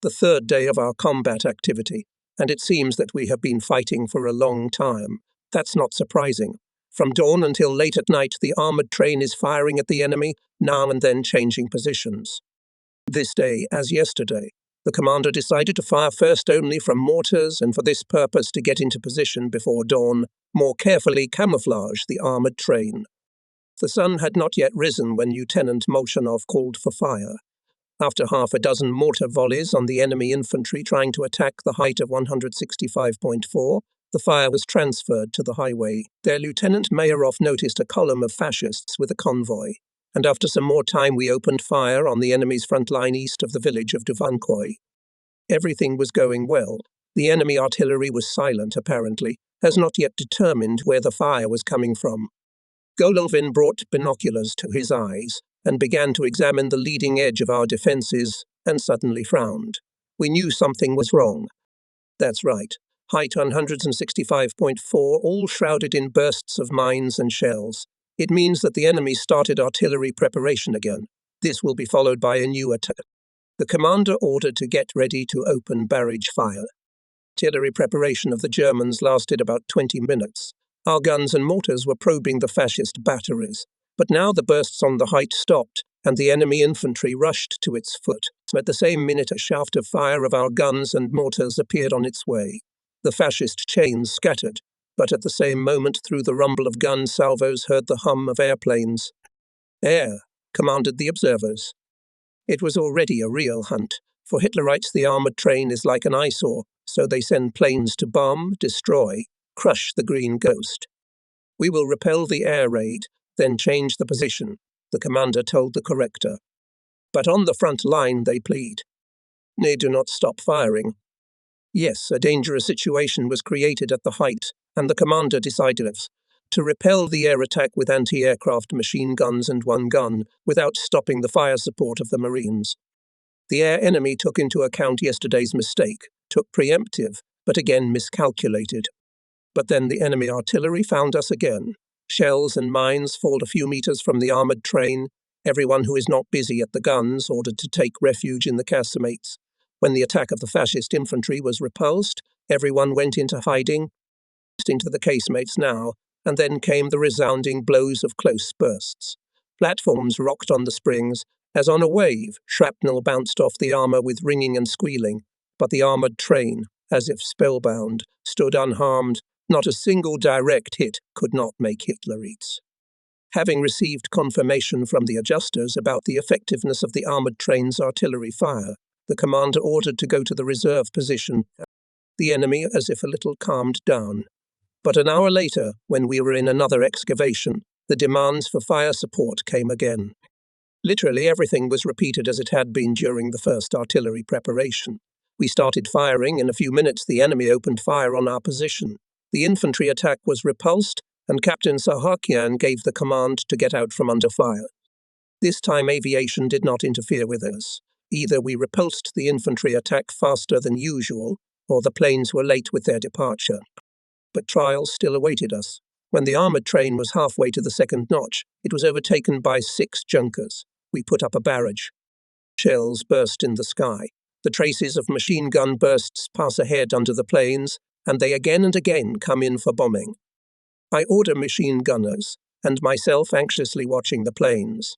The third day of our combat activity, and it seems that we have been fighting for a long time. That's not surprising. From dawn until late at night, the armoured train is firing at the enemy, now and then changing positions. This day, as yesterday, the commander decided to fire first only from mortars, and for this purpose to get into position before dawn, more carefully camouflage the armoured train. The sun had not yet risen when Lieutenant Molchanov called for fire. After half a dozen mortar volleys on the enemy infantry trying to attack the height of 165.4, the fire was transferred to the highway. There, Lieutenant Mayarov noticed a column of fascists with a convoy, and after some more time we opened fire on the enemy's front line east of the village of Duvankoy. Everything was going well. The enemy artillery was silent, apparently, as not yet determined where the fire was coming from. Golovin brought binoculars to his eyes and began to examine the leading edge of our defences, and suddenly frowned. We knew something was wrong. That's right. Height 165.4, all shrouded in bursts of mines and shells. It means that the enemy started artillery preparation again. This will be followed by a new attack. The commander ordered to get ready to open barrage fire. Artillery preparation of the Germans lasted about 20 minutes. Our guns and mortars were probing the fascist batteries. But now the bursts on the height stopped, and the enemy infantry rushed to its foot. At the same minute, a shaft of fire of our guns and mortars appeared on its way. The fascist chains scattered, but at the same moment, through the rumble of gun salvos, heard the hum of airplanes. "Air," commanded the observers. It was already a real hunt. For Hitlerites, the armoured train is like an eyesore, so they send planes to bomb, destroy, crush the green ghost. "We will repel the air raid, then change the position," the commander told the corrector. But on the front line, they plead. "They do not stop firing." Yes, a dangerous situation was created at the height, and the commander decided to repel the air attack with anti-aircraft machine guns and one gun, without stopping the fire support of the Marines. The air enemy took into account yesterday's mistake, took preemptive, but again miscalculated. But then the enemy artillery found us again. Shells and mines fall a few meters from the armoured train. Everyone who is not busy at the guns ordered to take refuge in the casemates. When the attack of the fascist infantry was repulsed, everyone went into hiding, into the casemates now, and then came the resounding blows of close bursts. Platforms rocked on the springs. As on a wave, shrapnel bounced off the armour with ringing and squealing, but the armoured train, as if spellbound, stood unharmed. Not a single direct hit could not make Hitler eat. Having received confirmation from the adjusters about the effectiveness of the armoured train's artillery fire, the commander ordered to go to the reserve position. The enemy, as if a little, calmed down. But an hour later, when we were in another excavation, the demands for fire support came again. Literally everything was repeated as it had been during the first artillery preparation. We started firing. In a few minutes, the enemy opened fire on our position. The infantry attack was repulsed, and Captain Sahakian gave the command to get out from under fire. This time aviation did not interfere with us. Either we repulsed the infantry attack faster than usual, or the planes were late with their departure. But trials still awaited us. When the armoured train was halfway to the second notch, it was overtaken by 6 Junkers. We put up a barrage. Shells burst in the sky. The traces of machine gun bursts pass ahead under the planes, and they again and again come in for bombing. I order machine gunners, and myself anxiously watching the planes.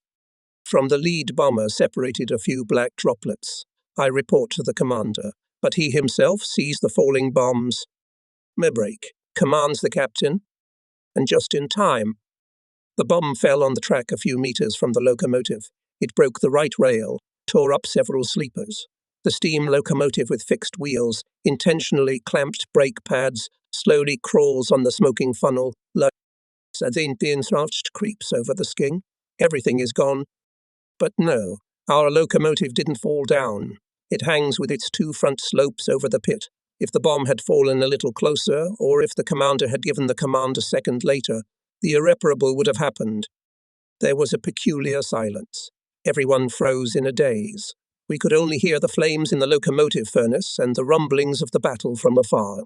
From the lead bomber separated a few black droplets. I report to the commander, but he himself sees the falling bombs. "Break," commands the captain, and just in time. The bomb fell on the track a few meters from the locomotive. It broke the right rail, tore up several sleepers. The steam locomotive with fixed wheels, intentionally clamped brake pads, slowly crawls on the smoking funnel, creeps over the sking. Everything is gone. But no, our locomotive didn't fall down. It hangs with its 2 front slopes over the pit. If the bomb had fallen a little closer, or if the commander had given the command a second later, the irreparable would have happened. There was a peculiar silence. Everyone froze in a daze. We could only hear the flames in the locomotive furnace and the rumblings of the battle from afar.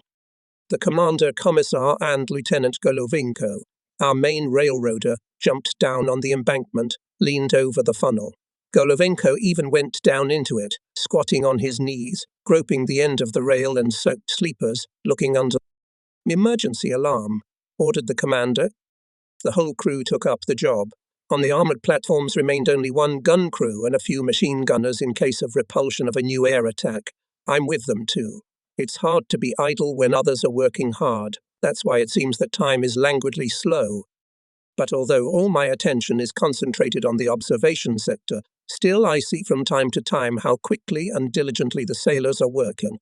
The commander, commissar, and Lieutenant Golovinko, our main railroader, jumped down on the embankment, leaned over the funnel. Golovinko even went down into it, squatting on his knees, groping the end of the rail and soaked sleepers, looking under. "Emergency alarm," ordered the commander. The whole crew took up the job. On the armoured platforms remained only 1 gun crew and a few machine gunners in case of repulsion of a new air attack. I'm with them too. It's hard to be idle when others are working hard. That's why it seems that time is languidly slow. But although all my attention is concentrated on the observation sector, still I see from time to time how quickly and diligently the sailors are working.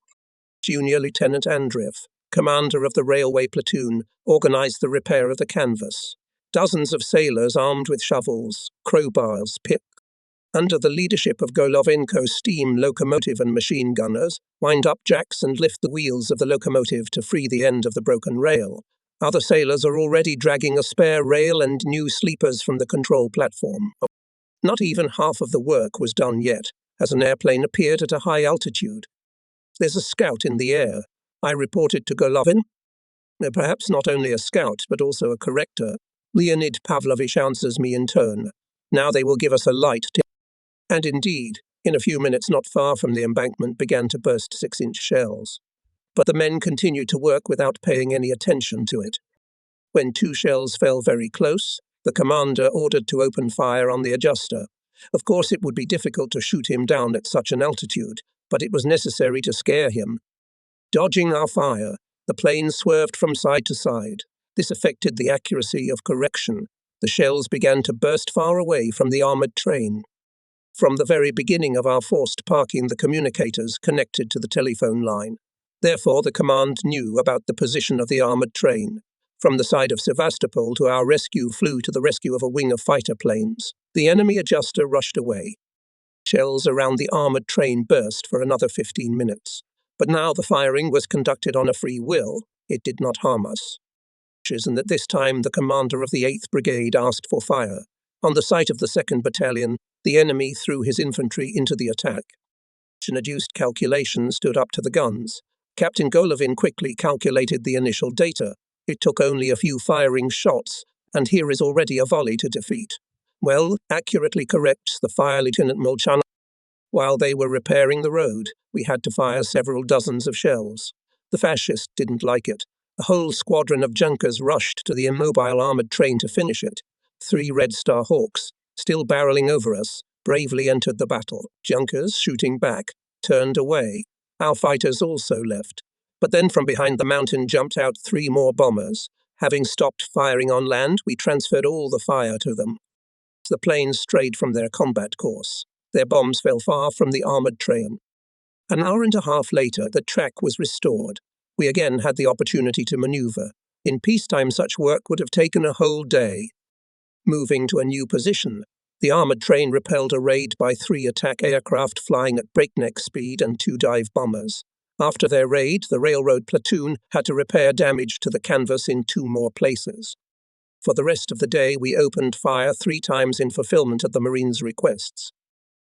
Junior Lieutenant Andreev, commander of the railway platoon, organized the repair of the canvas. Dozens of sailors armed with shovels, crowbars, picks. Under the leadership of Golovinko's steam locomotive and machine gunners, wind up jacks and lift the wheels of the locomotive to free the end of the broken rail. Other sailors are already dragging a spare rail and new sleepers from the control platform. Not even half of the work was done yet, as an airplane appeared at a high altitude. "There's a scout in the air," I reported to Golovin. Perhaps not only a scout, but also a corrector. Leonid Pavlovich answers me in turn. Now they will give us a light tip. And indeed, in a few minutes not far from the embankment began to burst 6-inch shells. But the men continued to work without paying any attention to it. When 2 shells fell very close, The commander ordered to open fire on the adjuster. Of course, it would be difficult to shoot him down at such an altitude, but it was necessary to scare him. Dodging our fire, the plane swerved from side to side. This affected the accuracy of correction. The shells began to burst far away from the armoured train. From the very beginning of our forced parking, the communicators connected to the telephone line. Therefore, the command knew about the position of the armoured train. From the side of Sevastopol to our rescue flew to the rescue of a wing of fighter planes. The enemy adjuster rushed away. Shells around the armoured train burst for another 15 minutes. But now the firing was conducted on a free will. It did not harm us. And at this time the commander of the 8th Brigade asked for fire. On the site of the 2nd Battalion, the enemy threw his infantry into the attack. An adduced calculation stood up to the guns. Captain Golovin quickly calculated the initial data. It took only a few firing shots, and here is already a volley to defeat. Well, accurately corrects the fire Lieutenant Molchanov. While they were repairing the road, we had to fire several dozens of shells. The fascists didn't like it. A whole squadron of Junkers rushed to the immobile armoured train to finish it. 3 Red Star Hawks, still barreling over us, bravely entered the battle. Junkers, shooting back, turned away. Our fighters also left. But then from behind the mountain jumped out 3 more bombers. Having stopped firing on land, we transferred all the fire to them. The planes strayed from their combat course. Their bombs fell far from the armoured train. An hour and a half later, the track was restored. We again had the opportunity to manoeuvre. In peacetime, such work would have taken a whole day. Moving to a new position, the armoured train repelled a raid by 3 attack aircraft flying at breakneck speed and 2 dive bombers. After their raid, the railroad platoon had to repair damage to the canvas in 2 more places. For the rest of the day, we opened fire 3 times in fulfillment of the Marines' requests.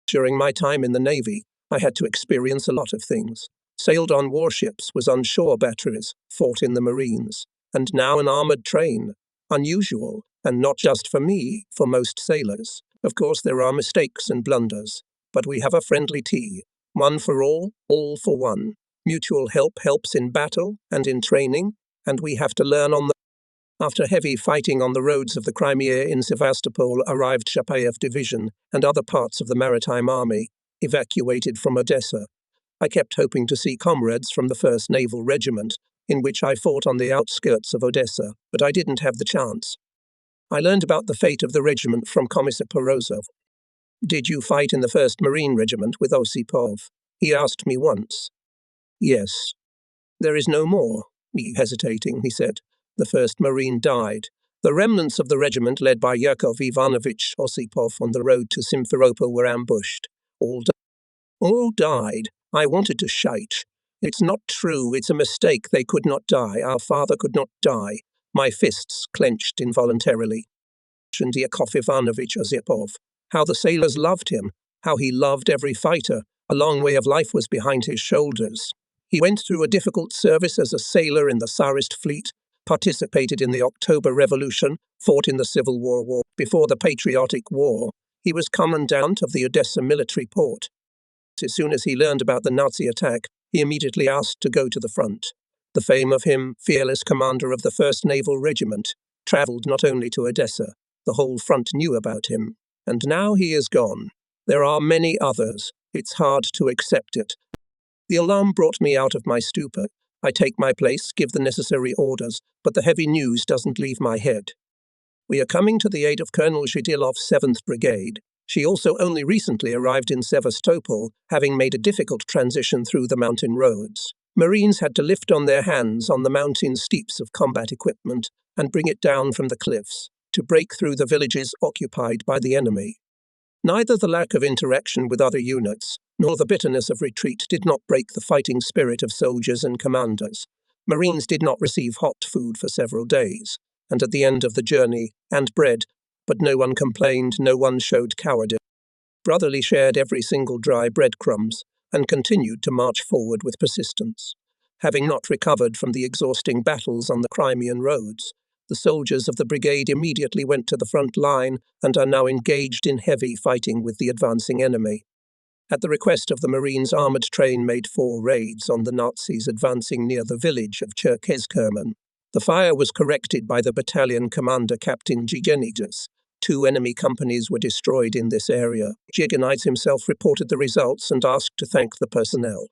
During my time in the Navy, I had to experience a lot of things. Sailed on warships, was on shore batteries, fought in the Marines, and now an armoured train. Unusual, and not just for me, for most sailors. Of course, there are mistakes and blunders, but we have a friendly tea. One for all for one. Mutual help helps in battle and in training, and we have to learn on the... After heavy fighting on the roads of the Crimea in Sevastopol arrived Chapayev Division and other parts of the Maritime Army, evacuated from Odessa. I kept hoping to see comrades from the 1st Naval Regiment, in which I fought on the outskirts of Odessa, but I didn't have the chance. I learned about the fate of the regiment from Commissar Porozov. "Did you fight in the 1st Marine Regiment with Osipov?" he asked me once. "Yes." "There is no more," hesitating, he said. "The 1st Marine died. The remnants of the regiment led by Yakov Ivanovich Osipov on the road to Simferopol were ambushed. All died. I wanted to shout. It's not true. It's a mistake. They could not die. Our father could not die. My fists clenched involuntarily. And Yakov Ivanovich Osipov. How the sailors loved him. How he loved every fighter. A long way of life was behind his shoulders. He went through a difficult service as a sailor in the Tsarist fleet, participated in the October Revolution, fought in the Civil War. Before the Patriotic War, he was commandant of the Odessa military port. As soon as he learned about the Nazi attack, he immediately asked to go to the front. The fame of him, fearless commander of the 1st Naval Regiment, travelled not only to Odessa, the whole front knew about him. And now he is gone. There are many others. It's hard to accept it. The alarm brought me out of my stupor. I take my place, give the necessary orders, but the heavy news doesn't leave my head. We are coming to the aid of Colonel Zhidilov's 7th Brigade. She also only recently arrived in Sevastopol, having made a difficult transition through the mountain roads. Marines had to lift on their hands on the mountain steeps of combat equipment and bring it down from the cliffs to break through the villages occupied by the enemy. Neither the lack of interaction with other units nor the bitterness of retreat did not break the fighting spirit of soldiers and commanders. Marines did not receive hot food for several days, and at the end of the journey, and bread, but no one complained, no one showed cowardice. Brotherly shared every single dry breadcrumbs, and continued to march forward with persistence. Having not recovered from the exhausting battles on the Crimean roads, the soldiers of the brigade immediately went to the front line and are now engaged in heavy fighting with the advancing enemy. At the request of the Marines, armoured train made 4 raids on the Nazis advancing near the village of Cherkezkerman. The fire was corrected by the battalion commander, Captain Gigenides. 2 enemy companies were destroyed in this area. Gigenides himself reported the results and asked to thank the personnel.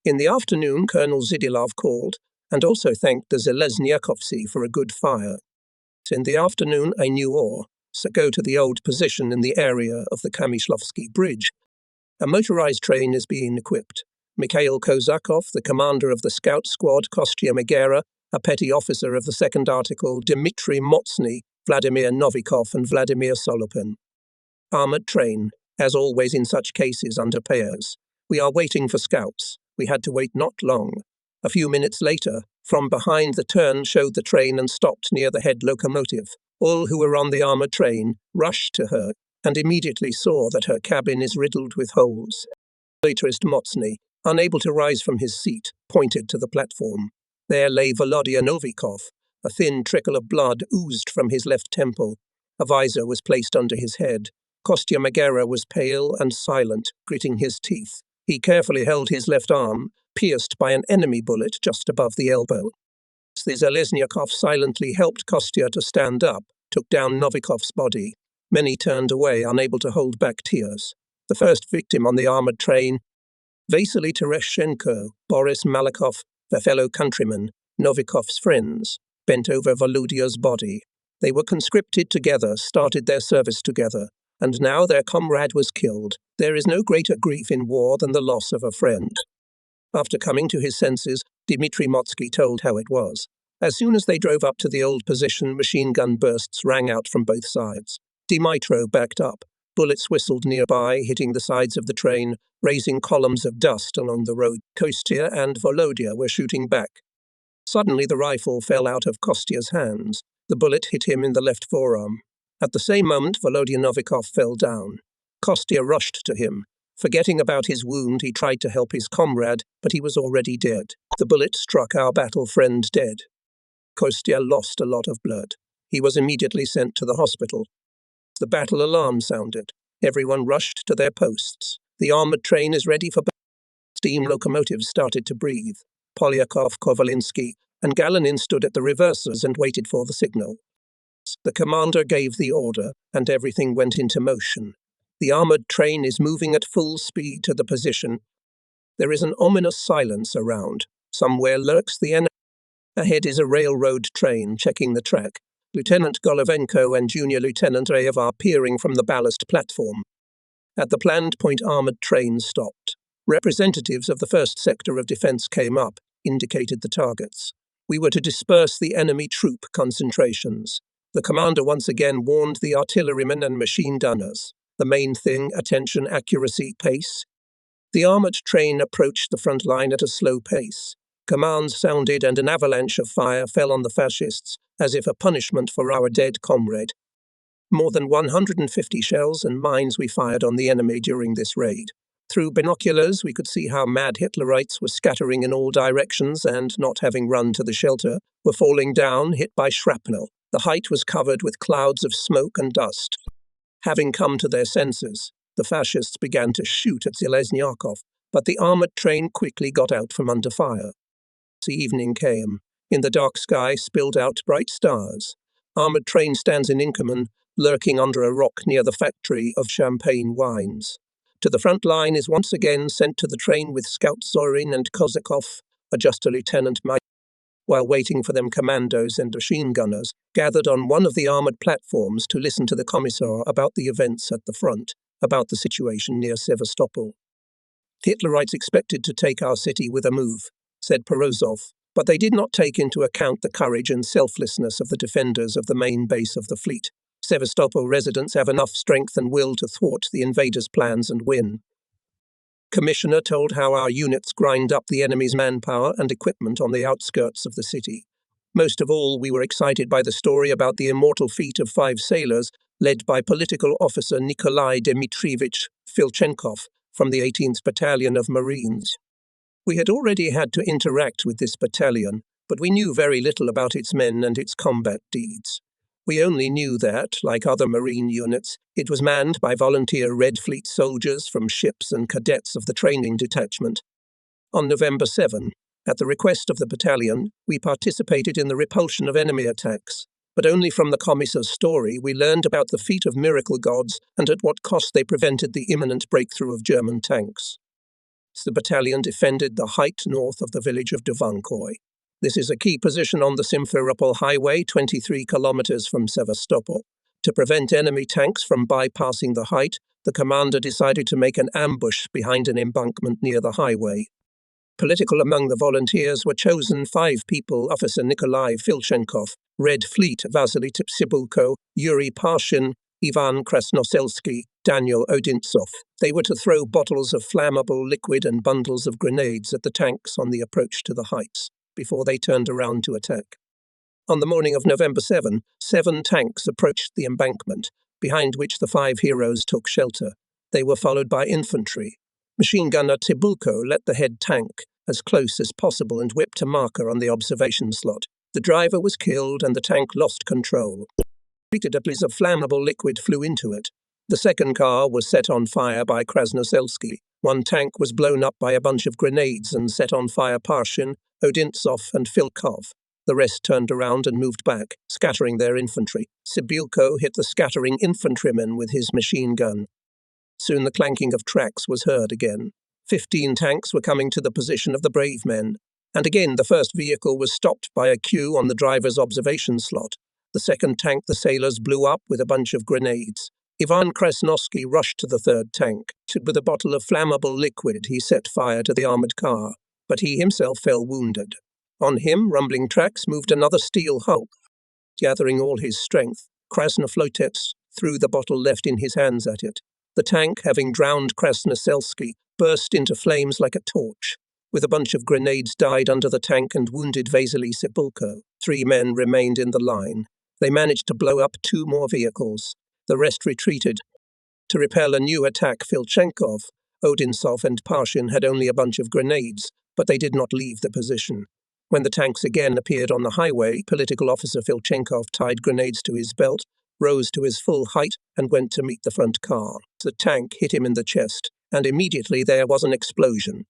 In the afternoon, Colonel Zidilov called and also thanked the Zelezniakovцы for a good fire. In the afternoon, I knew all, so go to the old position in the area of the Kamishlovsky Bridge. A motorized train is being equipped. Mikhail Kozakov, the commander of the scout squad, Kostya Megera, a petty officer of the 2nd Article, Dmitry Motsny, Vladimir Novikov and Vladimir Solopin. Armoured train, as always in such cases, under payers. We are waiting for scouts. We had to wait not long. A few minutes later, from behind the turn showed the train and stopped near the head locomotive. All who were on the armoured train rushed to her and immediately saw that her cabin is riddled with holes. Motorist Motsny, unable to rise from his seat, pointed to the platform. There lay Volodya Novikov. A thin trickle of blood oozed from his left temple. A visor was placed under his head. Kostya Megera was pale and silent, gritting his teeth. He carefully held his left arm, pierced by an enemy bullet just above the elbow. The Zelezniakov silently helped Kostya to stand up, took down Novikov's body. Many turned away, unable to hold back tears. The first victim on the armoured train, Vasily Tereshchenko, Boris Malakov, their fellow countrymen, Novikov's friends, bent over Volodya's body. They were conscripted together, started their service together, and now their comrade was killed. There is no greater grief in war than the loss of a friend. After coming to his senses, Dmitry Motsky told how it was. As soon as they drove up to the old position, machine gun bursts rang out from both sides. Dmitro backed up. Bullets whistled nearby, hitting the sides of the train, raising columns of dust along the road. Kostya and Volodya were shooting back. Suddenly the rifle fell out of Kostya's hands. The bullet hit him in the left forearm. At the same moment, Volodya Novikov fell down. Kostya rushed to him. Forgetting about his wound, he tried to help his comrade, but he was already dead. The bullet struck our battle friend dead. Kostya lost a lot of blood. He was immediately sent to the hospital. The battle alarm sounded. Everyone rushed to their posts. The armoured train is ready for battle. Steam locomotives started to breathe. Polyakov, Kovalinsky, and Galanin stood at the reversers and waited for the signal. The commander gave the order, and everything went into motion. The armoured train is moving at full speed to the position. There is an ominous silence around. Somewhere lurks the enemy. Ahead is a railroad train checking the track. Lieutenant Golovenko and Junior Lieutenant Rayev are peering from the ballast platform. At the planned point, armoured train stopped. Representatives of the 1st Sector of Defence came up, indicated the targets. We were to disperse the enemy troop concentrations. The commander once again warned the artillerymen and machine gunners. The main thing, attention, accuracy, pace. The armoured train approached the front line at a slow pace. Commands sounded and an avalanche of fire fell on the fascists, as if a punishment for our dead comrade. More than 150 shells and mines we fired on the enemy during this raid. Through binoculars, we could see how mad Hitlerites were scattering in all directions and, not having run to the shelter, were falling down, hit by shrapnel. The height was covered with clouds of smoke and dust. Having come to their senses, the fascists began to shoot at Zelezniakov, but the armoured train quickly got out from under fire. The evening came. In the dark sky spilled out bright stars. Armoured train stands in Inkerman, lurking under a rock near the factory of champagne wines. To the front line is once again sent to the train with Scout Zorin and Kozakov, adjuster Lieutenant Mike. While waiting for them, commandos and machine gunners gathered on one of the armoured platforms to listen to the commissar about the events at the front, about the situation near Sevastopol. Hitlerites expected to take our city with a move, said Porozov, but they did not take into account the courage and selflessness of the defenders of the main base of the fleet. Sevastopol residents have enough strength and will to thwart the invaders' plans and win. Commissioner told how our units grind up the enemy's manpower and equipment on the outskirts of the city. Most of all, we were excited by the story about the immortal feat of 5 sailors led by political officer Nikolai Dmitrievich Filchenkov from the 18th Battalion of Marines. We had already had to interact with this battalion, but we knew very little about its men and its combat deeds. We only knew that, like other Marine units, it was manned by volunteer Red Fleet soldiers from ships and cadets of the training detachment. On November 7, At the request of the battalion, we participated in the repulsion of enemy attacks, but only from the commissar's story we learned about the feat of miracle gods and at what cost they prevented the imminent breakthrough of German tanks. The battalion defended the height north of the village of Duvankoy. This is a key position on the Simferopol Highway, 23 kilometers from Sevastopol. To prevent enemy tanks from bypassing the height, the commander decided to make an ambush behind an embankment near the highway. Political among the volunteers were chosen 5 people: Officer Nikolai Filchenkov, Red Fleet Vasily Tsibulko, Yuri Parshin, Ivan Krasnoselsky, Daniel Odintsov. They were to throw bottles of flammable liquid and bundles of grenades at the tanks on the approach to the heights, before they turned around to attack. On the morning of November 7, 7 tanks approached the embankment, behind which the 5 heroes took shelter. They were followed by infantry. Machine gunner Tsibulko let the head tank as close as possible and whipped a marker on the observation slot. The driver was killed and the tank lost control. A blaze of flammable liquid flew into it. The second car was set on fire by Krasnoselsky. 1 tank was blown up by a bunch of grenades and set on fire Parshin, Odintsov and Filkov. The rest turned around and moved back, scattering their infantry. Tsibulko hit the scattering infantrymen with his machine gun. Soon the clanking of tracks was heard again. 15 tanks were coming to the position of the brave men. And again the first vehicle was stopped by a queue on the driver's observation slot. The second tank the sailors blew up with a bunch of grenades. Ivan Krasnovsky rushed to the third tank. With a bottle of flammable liquid, he set fire to the armored car, but he himself fell wounded. On him, rumbling tracks, moved another steel hulk. Gathering all his strength, Krasnoflotets threw the bottle left in his hands at it. The tank, having drowned Krasnoselsky, burst into flames like a torch. With a bunch of grenades died under the tank and wounded Vasily Tsibulko. 3 men remained in the line. They managed to blow up 2 more vehicles. The rest retreated. To repel a new attack, Filchenkov, Odintsov and Parshin had only a bunch of grenades, but they did not leave the position. When the tanks again appeared on the highway, political officer Filchenkov tied grenades to his belt, rose to his full height, and went to meet the front car. The tank hit him in the chest, and immediately there was an explosion.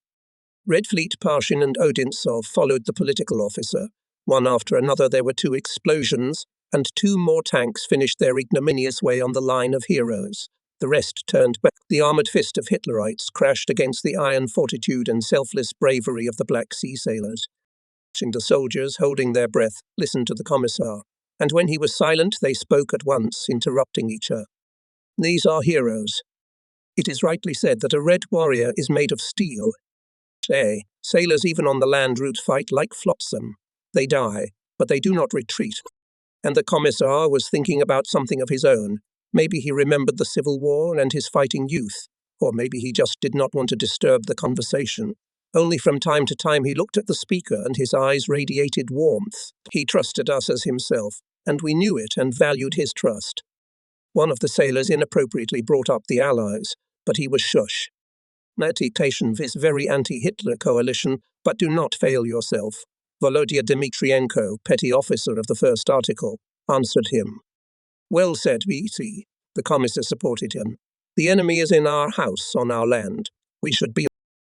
Red Fleet, Parshin and Odintsov followed the political officer. One after another there were 2 explosions, and 2 more tanks finished their ignominious way on the line of heroes. The rest turned back. The armoured fist of Hitlerites crashed against the iron fortitude and selfless bravery of the Black Sea sailors. The soldiers, holding their breath, listened to the commissar, and when he was silent they spoke at once, interrupting each other. These are heroes. It is rightly said that a red warrior is made of steel. Sailors even on the land route fight like flotsam. They die, but they do not retreat. And the commissar was thinking about something of his own. Maybe he remembered the Civil War and his fighting youth, or maybe he just did not want to disturb the conversation. Only from time to time he looked at the speaker and his eyes radiated warmth. He trusted us as himself, and we knew it and valued his trust. One of the sailors inappropriately brought up the Allies, but he was shush. Meditation is very anti-Hitler coalition, but do not fail yourself. Volodya Dmitrienko, petty officer of the first article, answered him. Well said, V.C. The commissar supported him. The enemy is in our house, on our land. We should be...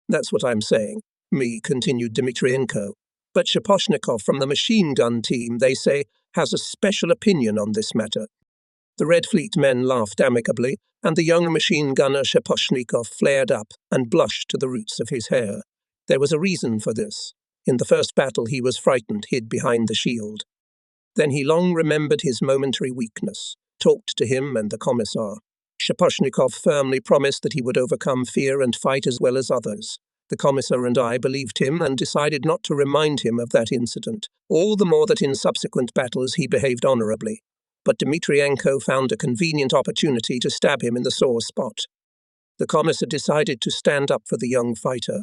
That's what I'm saying. Me, continued Dmitrienko. But Shaposhnikov from the machine gun team, they say, has a special opinion on this matter. The Red Fleet men laughed amicably, and the young machine gunner Shaposhnikov flared up and blushed to the roots of his hair. There was a reason for this. In the first battle he was frightened, hid behind the shield. Then he long remembered his momentary weakness, talked to him and the commissar. Shaposhnikov firmly promised that he would overcome fear and fight as well as others. The commissar and I believed him and decided not to remind him of that incident, all the more that in subsequent battles he behaved honorably. But Dmitrienko found a convenient opportunity to stab him in the sore spot. The commissar decided to stand up for the young fighter.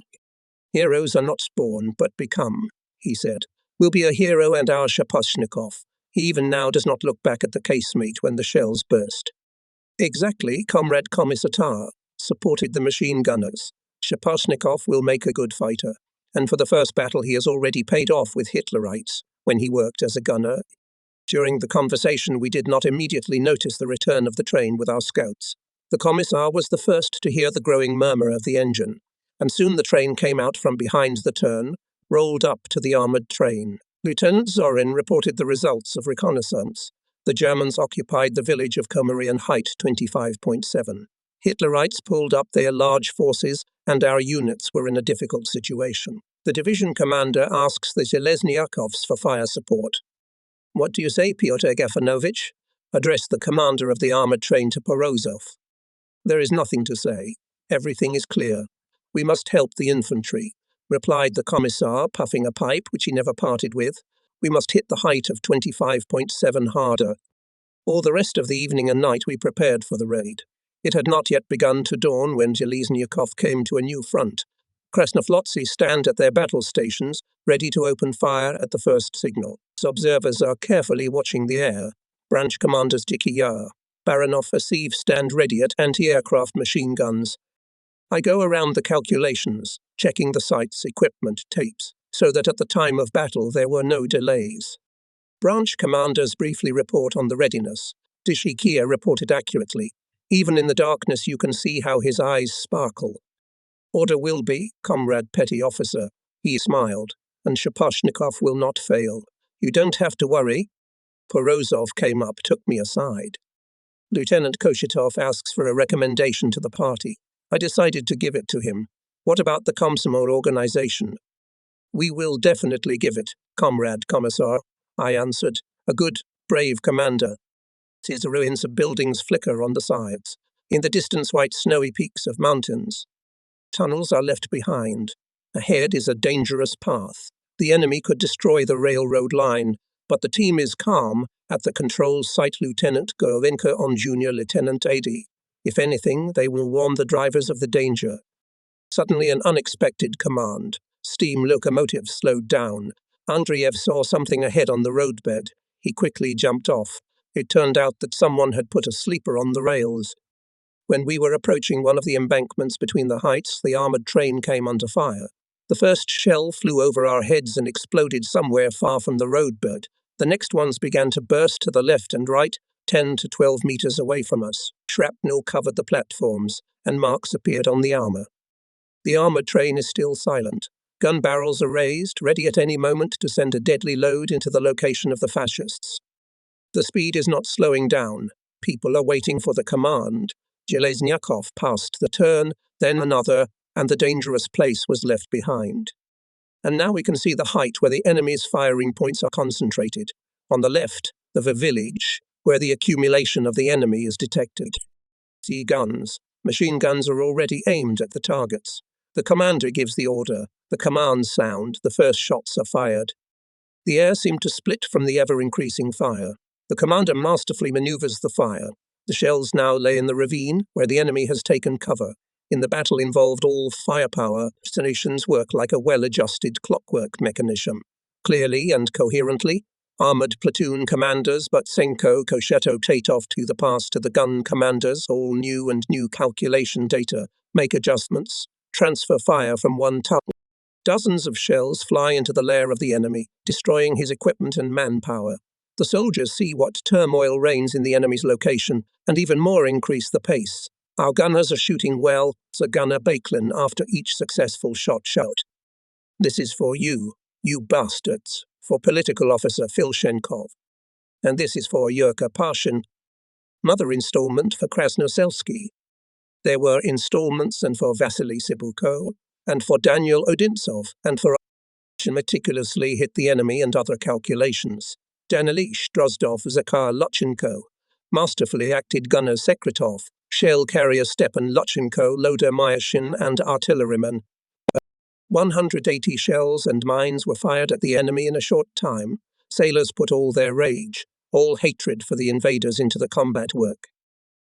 Heroes are not born, but become, he said. We'll be a hero and our Shaposhnikov. He even now does not look back at the casemate when the shells burst. Exactly, Comrade Commissar, supported the machine gunners. Shaposhnikov will make a good fighter, and for the first battle he has already paid off with Hitlerites when he worked as a gunner. During the conversation we did not immediately notice the return of the train with our scouts. The commissar was the first to hear the growing murmur of the engine, and soon the train came out from behind the turn, rolled up to the armoured train. Lieutenant Zorin reported the results of reconnaissance. The Germans occupied the village of Comerian Height 25.7. Hitlerites pulled up their large forces, and our units were in a difficult situation. The division commander asks the Zhelezniakovs for fire support. "What do you say, Pyotr Gafanovich?" addressed the commander of the armoured train to Porozov. "There is nothing to say. Everything is clear. We must help the infantry," replied the commissar, puffing a pipe which he never parted with. "We must hit the height of 25.7 harder." All the rest of the evening and night we prepared for the raid. It had not yet begun to dawn when Zheleznyakov came to a new front. Krasnoflotsi stand at their battle stations, ready to open fire at the first signal. Observers are carefully watching the air. Branch commanders Jikiya, Baranov, Asiv stand ready at anti-aircraft machine guns. I go around the calculations, checking the site's equipment tapes, so that at the time of battle there were no delays. Branch commanders briefly report on the readiness. Dishikia reported accurately. Even in the darkness you can see how his eyes sparkle. "Order will be, comrade petty officer," he smiled, "and Shaposhnikov will not fail. You don't have to worry." Porozov came up, took me aside. "Lieutenant Koshitov asks for a recommendation to the party. I decided to give it to him. What about the Komsomol organization?" "We will definitely give it, comrade commissar," I answered. "A good, brave commander." The ruins of buildings flicker on the sides. In the distance, white snowy peaks of mountains. Tunnels are left behind. Ahead is a dangerous path. The enemy could destroy the railroad line, but the team is calm at the control site. Lieutenant Gorovenko on Junior Lieutenant AD. If anything, they will warn the drivers of the danger. Suddenly an unexpected command. Steam locomotives slowed down. Andreev saw something ahead on the roadbed. He quickly jumped off. It turned out that someone had put a sleeper on the rails. When we were approaching one of the embankments between the heights, the armoured train came under fire. The first shell flew over our heads and exploded somewhere far from the roadbed. The next ones began to burst to the left and right, 10 to 12 meters away from us. Shrapnel covered the platforms, and marks appeared on the armour. The armoured train is still silent. Gun barrels are raised, ready at any moment to send a deadly load into the location of the fascists. The speed is not slowing down. People are waiting for the command. Zheleznyakov passed the turn, then another, and the dangerous place was left behind. And now we can see the height where the enemy's firing points are concentrated. On the left, the village, where the accumulation of the enemy is detected. See guns. Machine guns are already aimed at the targets. The commander gives the order. The command sound. The first shots are fired. The air seemed to split from the ever-increasing fire. The commander masterfully maneuvers the fire. The shells now lay in the ravine, where the enemy has taken cover. In the battle involved all firepower, stations work like a well-adjusted clockwork mechanism. Clearly and coherently, armoured platoon commanders Butsenko, Koshetov, Tatov to the pass to the gun commanders, all new and new calculation data, make adjustments, transfer fire from one tower. Dozens of shells fly into the lair of the enemy, destroying his equipment and manpower. The soldiers see what turmoil reigns in the enemy's location, and even more increase the pace. Our gunners are shooting well, so gunner Baiklin after each successful shot shout, "This is for you bastards," for political officer Filshenkov. "And this is for Yurka Pashin." Mother installment for Krasnoselsky. There were installments and for Vasily Sibuko, and for Daniel Odintsov, and for meticulously hit the enemy and other calculations. Danilish, Drozdov, Zakhar Lotchenko. Masterfully acted gunner Sekretov, shell carrier Stepan Lotchenko, loader Myashin, and artilleryman. 180 shells and mines were fired at the enemy in a short time. Sailors put all their rage, all hatred for the invaders into the combat work.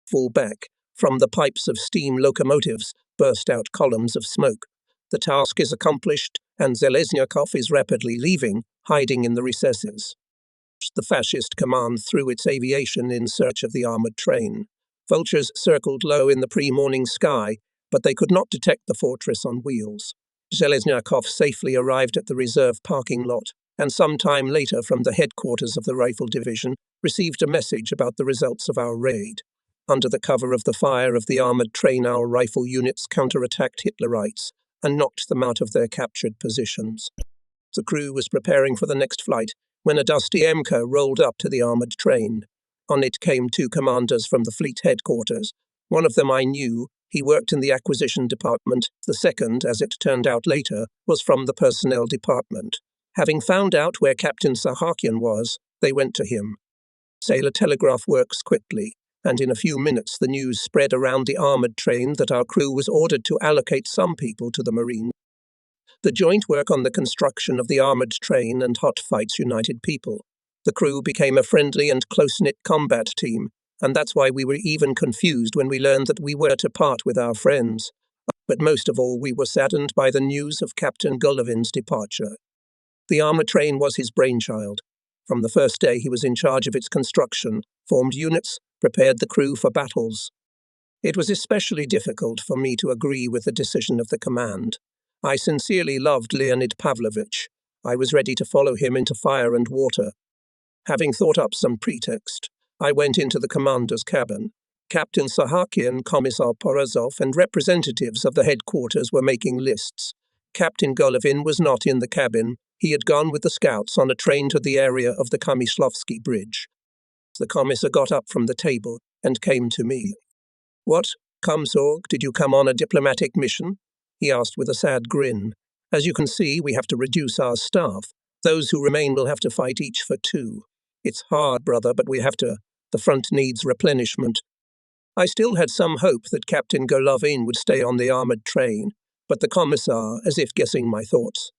Fall back. From the pipes of steam locomotives burst out columns of smoke. The task is accomplished, and Zheleznyakov is rapidly leaving, hiding in the recesses. The fascist command threw its aviation in search of the armoured train. Vultures circled low in the pre-morning sky, but they could not detect the fortress on wheels. Zheleznyakov safely arrived at the reserve parking lot, and some time later from the headquarters of the Rifle Division received a message about the results of our raid. Under the cover of the fire of the armoured train, our rifle units counterattacked Hitlerites and knocked them out of their captured positions. The crew was preparing for the next flight when a dusty MK rolled up to the armoured train. On it came two commanders from the fleet headquarters. One of them I knew. He worked in the acquisition department. The second, as it turned out later, was from the personnel department. Having found out where Captain Sahakian was, they went to him. Sailor telegraph works quickly, and in a few minutes the news spread around the armoured train that our crew was ordered to allocate some people to the Marines. The joint work on the construction of the armoured train and hot fights united people. The crew became a friendly and close-knit combat team, and that's why we were even confused when we learned that we were to part with our friends. But most of all, we were saddened by the news of Captain Golovin's departure. The armoured train was his brainchild. From the first day he was in charge of its construction, formed units, prepared the crew for battles. It was especially difficult for me to agree with the decision of the command. I sincerely loved Leonid Pavlovich. I was ready to follow him into fire and water. Having thought up some pretext, I went into the commander's cabin. Captain Sahakian, Commissar Porozov, and representatives of the headquarters were making lists. Captain Golovin was not in the cabin. He had gone with the scouts on a train to the area of the Kamishlovsky Bridge. The commissar got up from the table and came to me. "What, Komsorg, did you come on a diplomatic mission?" he asked with a sad grin. "As you can see, we have to reduce our staff. Those who remain will have to fight each for two. It's hard, brother, but we have to. The front needs replenishment." I still had some hope that Captain Golovin would stay on the armoured train, but the commissar, as if guessing my thoughts.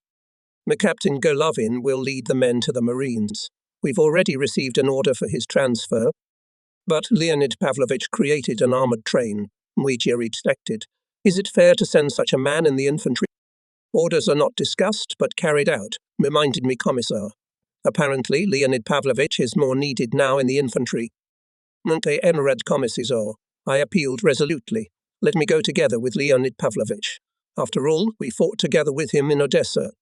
Captain Golovin will lead the men to the Marines. We've already received an order for his transfer, but Leonid Pavlovich created an armoured train. We respected. Is it fair to send such a man in the infantry? Orders are not discussed, but carried out, reminded me Commissar. Apparently, Leonid Pavlovich is more needed now in the infantry. Monte Emirad Commissar, I appealed resolutely. Let me go together with Leonid Pavlovich. After all, we fought together with him in Odessa.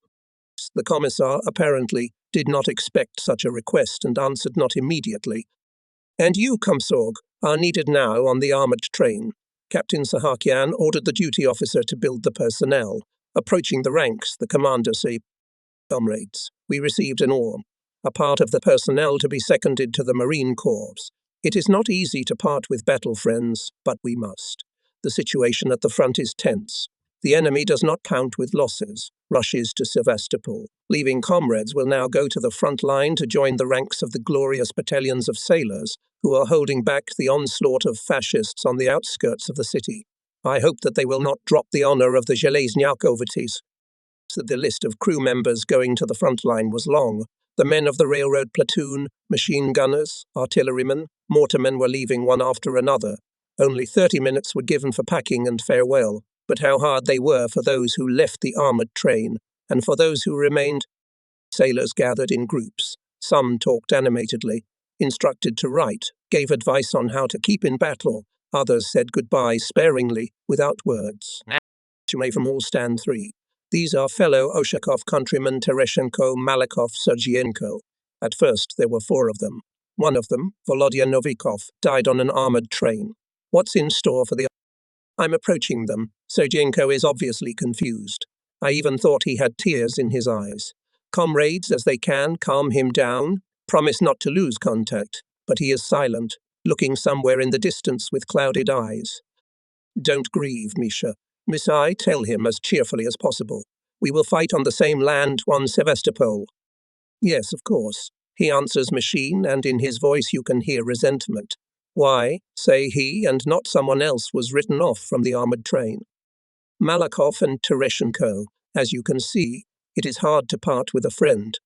The commissar apparently did not expect such a request and answered not immediately. "And you, Komsorg, are needed now on the armoured train." Captain Sahakian ordered the duty officer to build the personnel. Approaching the ranks, the commander said, "Comrades, we received an order, a part of the personnel to be seconded to the Marine Corps. It is not easy to part with battle friends, but we must. The situation at the front is tense. The enemy does not count with losses, rushes to Sevastopol. Leaving comrades will now go to the front line to join the ranks of the glorious battalions of sailors who are holding back the onslaught of fascists on the outskirts of the city. I hope that they will not drop the honor of the Zheleznyakhovites." The list of crew members going to the front line was long. The men of the railroad platoon, machine gunners, artillerymen, mortarmen were leaving one after another. Only 30 minutes were given for packing and farewell. But how hard they were for those who left the armoured train, and for those who remained. Sailors gathered in groups. Some talked animatedly, instructed to write, gave advice on how to keep in battle. Others said goodbye sparingly, without words. Away from all stand 3. These are fellow Oshakov countrymen Tereshenko, Malakov, Sergienko. At first there were 4 of them. One of them, Volodya Novikov, died on an armoured train. What's in store for the... I'm approaching them. Sergienko is obviously confused. I even thought he had tears in his eyes. Comrades, as they can, calm him down, promise not to lose contact, but he is silent, looking somewhere in the distance with clouded eyes. "Don't grieve, Misha. Miss I tell him as cheerfully as possible. We will fight on the same land, on Sevastopol." "Yes, of course." He answers machine, and in his voice you can hear resentment. Why, say he and not someone else, was written off from the armoured train? Malakov and Tereshenko, as you can see, it is hard to part with a friend.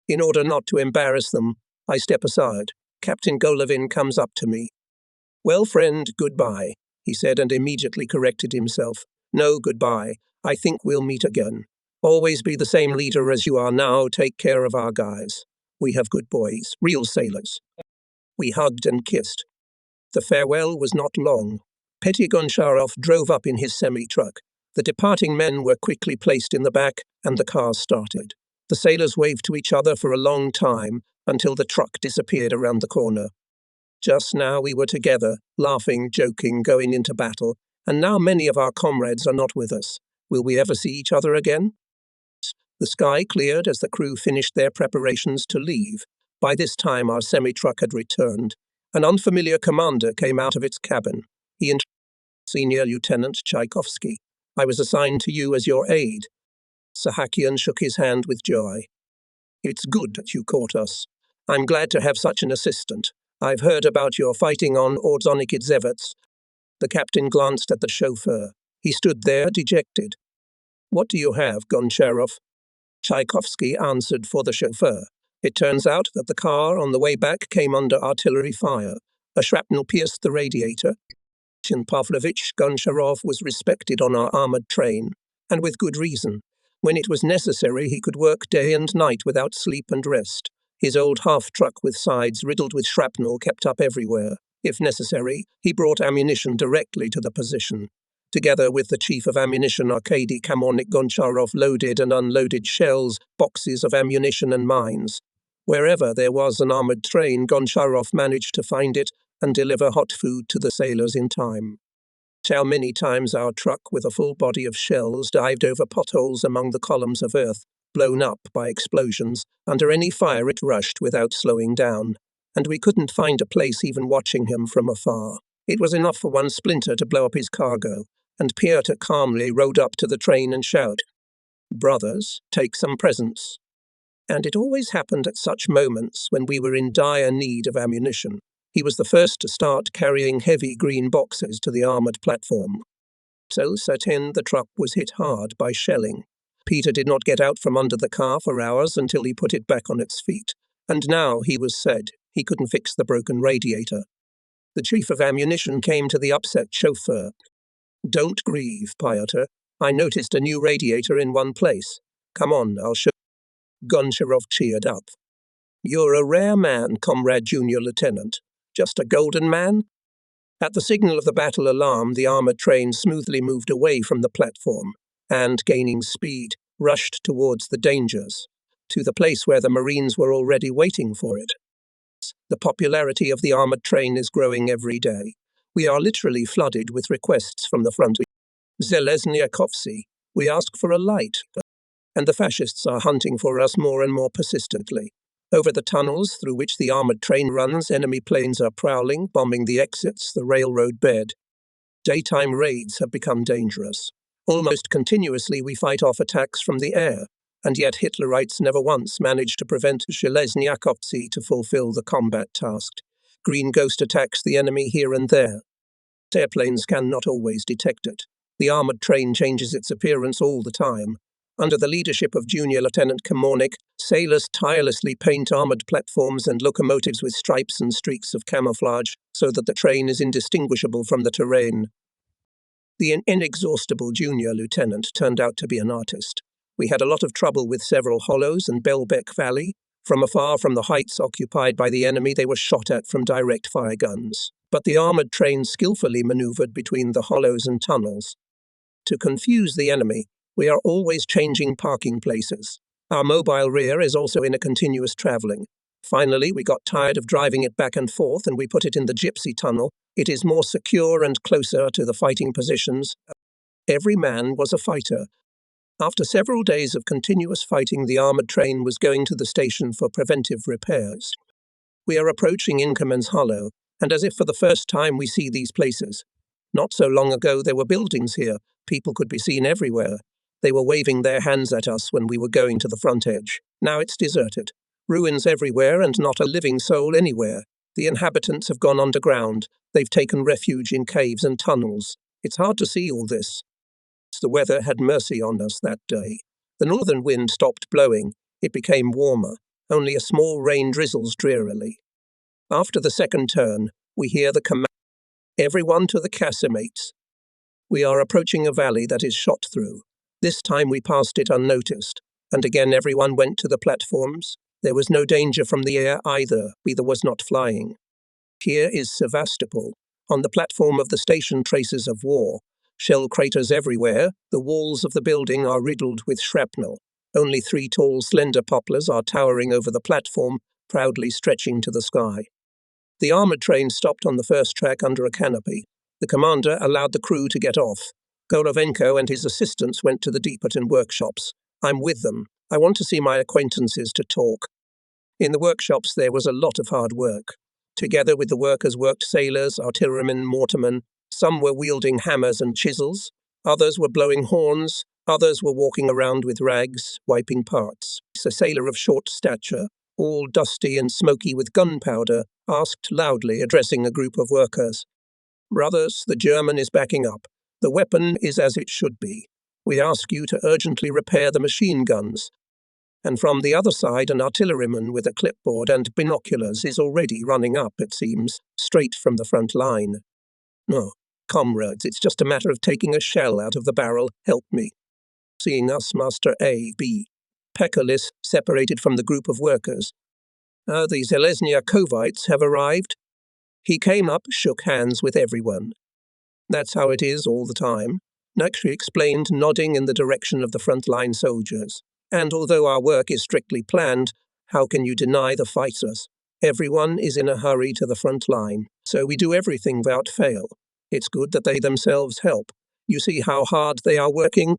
In order not to embarrass them, I step aside. Captain Golovin comes up to me. "Well, friend, goodbye," he said, and immediately corrected himself. "No, goodbye. I think we'll meet again. Always be the same leader as you are now. Take care of our guys. We have good boys, real sailors." We hugged and kissed. The farewell was not long. Petty Goncharov drove up in his semi-truck. The departing men were quickly placed in the back, and the car started. The sailors waved to each other for a long time, until the truck disappeared around the corner. Just now we were together, laughing, joking, going into battle, and now many of our comrades are not with us. Will we ever see each other again? The sky cleared as the crew finished their preparations to leave. By this time, our semi-truck had returned. An unfamiliar commander came out of its cabin. He introduced Senior Lieutenant Tchaikovsky. I was assigned to you as your aide. Sahakian shook his hand with joy. It's good that you caught us. I'm glad to have such an assistant. I've heard about your fighting on Ordzhonikidze. The captain glanced at the chauffeur. He stood there, dejected. What do you have, Goncharov? Tchaikovsky answered for the chauffeur. It turns out that the car on the way back came under artillery fire. A shrapnel pierced the radiator. Pavlovich Goncharov was respected on our armoured train, and with good reason. When it was necessary, he could work day and night without sleep and rest. His old half-truck with sides riddled with shrapnel kept up everywhere. If necessary, he brought ammunition directly to the position. Together with the chief of ammunition, Arkady Kamornik, Goncharov loaded and unloaded shells, boxes of ammunition and mines. Wherever there was an armoured train, Goncharov managed to find it and deliver hot food to the sailors in time. How many times our truck with a full body of shells dived over potholes among the columns of earth, blown up by explosions. Under any fire it rushed without slowing down, and we couldn't find a place even watching him from afar. It was enough for one splinter to blow up his cargo, and Piotr calmly rode up to the train and shouted, "Brothers, take some presents." And it always happened at such moments when we were in dire need of ammunition. He was the first to start carrying heavy green boxes to the armoured platform. So certain the truck was hit hard by shelling. Peter did not get out from under the car for hours until he put it back on its feet, and now, he was said, he couldn't fix the broken radiator. The chief of ammunition came to the upset chauffeur. "Don't grieve, Piotr. I noticed a new radiator in one place. Come on, I'll show you." Goncharov cheered up. "You're a rare man, Comrade Junior Lieutenant. Just a golden man?" At the signal of the battle alarm, the armoured train smoothly moved away from the platform and, gaining speed, rushed towards the dangers, to the place where the Marines were already waiting for it. The popularity of the armoured train is growing every day. We are literally flooded with requests from the front. Zelezniakovsky, we ask for a light, and the fascists are hunting for us more and more persistently. Over the tunnels through which the armoured train runs, enemy planes are prowling, bombing the exits, the railroad bed. Daytime raids have become dangerous. Almost continuously we fight off attacks from the air, and yet Hitlerites never once managed to prevent Zelezniakovsky to fulfill the combat task. Green Ghost attacks the enemy here and there. Airplanes cannot always detect it. The armoured train changes its appearance all the time. Under the leadership of Junior Lieutenant Kamornik, sailors tirelessly paint armoured platforms and locomotives with stripes and streaks of camouflage so that the train is indistinguishable from the terrain. The inexhaustible Junior Lieutenant turned out to be an artist. We had a lot of trouble with several hollows and Belbek Valley. From afar, from the heights occupied by the enemy, they were shot at from direct fire guns. But the armoured train skillfully manoeuvred between the hollows and tunnels. To confuse the enemy, we are always changing parking places. Our mobile rear is also in a continuous travelling. Finally, we got tired of driving it back and forth, and we put it in the Gypsy Tunnel. It is more secure and closer to the fighting positions. Every man was a fighter. After several days of continuous fighting, the armoured train was going to the station for preventive repairs. We are approaching Inkerman's Hollow, and as if for the first time we see these places. Not so long ago there were buildings here. People could be seen everywhere. They were waving their hands at us when we were going to the front edge. Now it's deserted. Ruins everywhere and not a living soul anywhere. The inhabitants have gone underground. They've taken refuge in caves and tunnels. It's hard to see all this. The weather had mercy on us that day. The northern wind stopped blowing. It became warmer. Only a small rain drizzles drearily. After the second turn, we hear the command, "Everyone to the casemates." We are approaching a valley that is shot through. This time we passed it unnoticed, and again everyone went to the platforms. There was no danger from the air either. Either was not flying. Here is Sevastopol. On the platform of the station, traces of war. Shell craters everywhere. The walls of the building are riddled with shrapnel. Only 3 tall, slender poplars are towering over the platform, proudly stretching to the sky. The armoured train stopped on the first track under a canopy. The commander allowed the crew to get off. Golovenko and his assistants went to the Deeperton workshops. I'm with them. I want to see my acquaintances to talk. In the workshops there was a lot of hard work. Together with the workers worked sailors, artillerymen, mortarmen. Some were wielding hammers and chisels. Others were blowing horns. Others were walking around with rags, wiping parts. A sailor of short stature, all dusty and smoky with gunpowder, asked loudly, addressing a group of workers, "Brothers, the German is backing up. The weapon is as it should be. We ask you to urgently repair the machine guns." And from the other side, an artilleryman with a clipboard and binoculars is already running up, it seems, straight from the front line. "No, comrades, it's just a matter of taking a shell out of the barrel. Help me." Seeing us, Master A.B. Pekalis separated from the group of workers. "The Zelezniakovites have arrived." He came up, shook hands with everyone. "That's how it is all the time," Nakshi explained, nodding in the direction of the front-line soldiers. "And although our work is strictly planned, how can you deny the fighters? Everyone is in a hurry to the front line, so we do everything without fail. It's good that they themselves help. You see how hard they are working?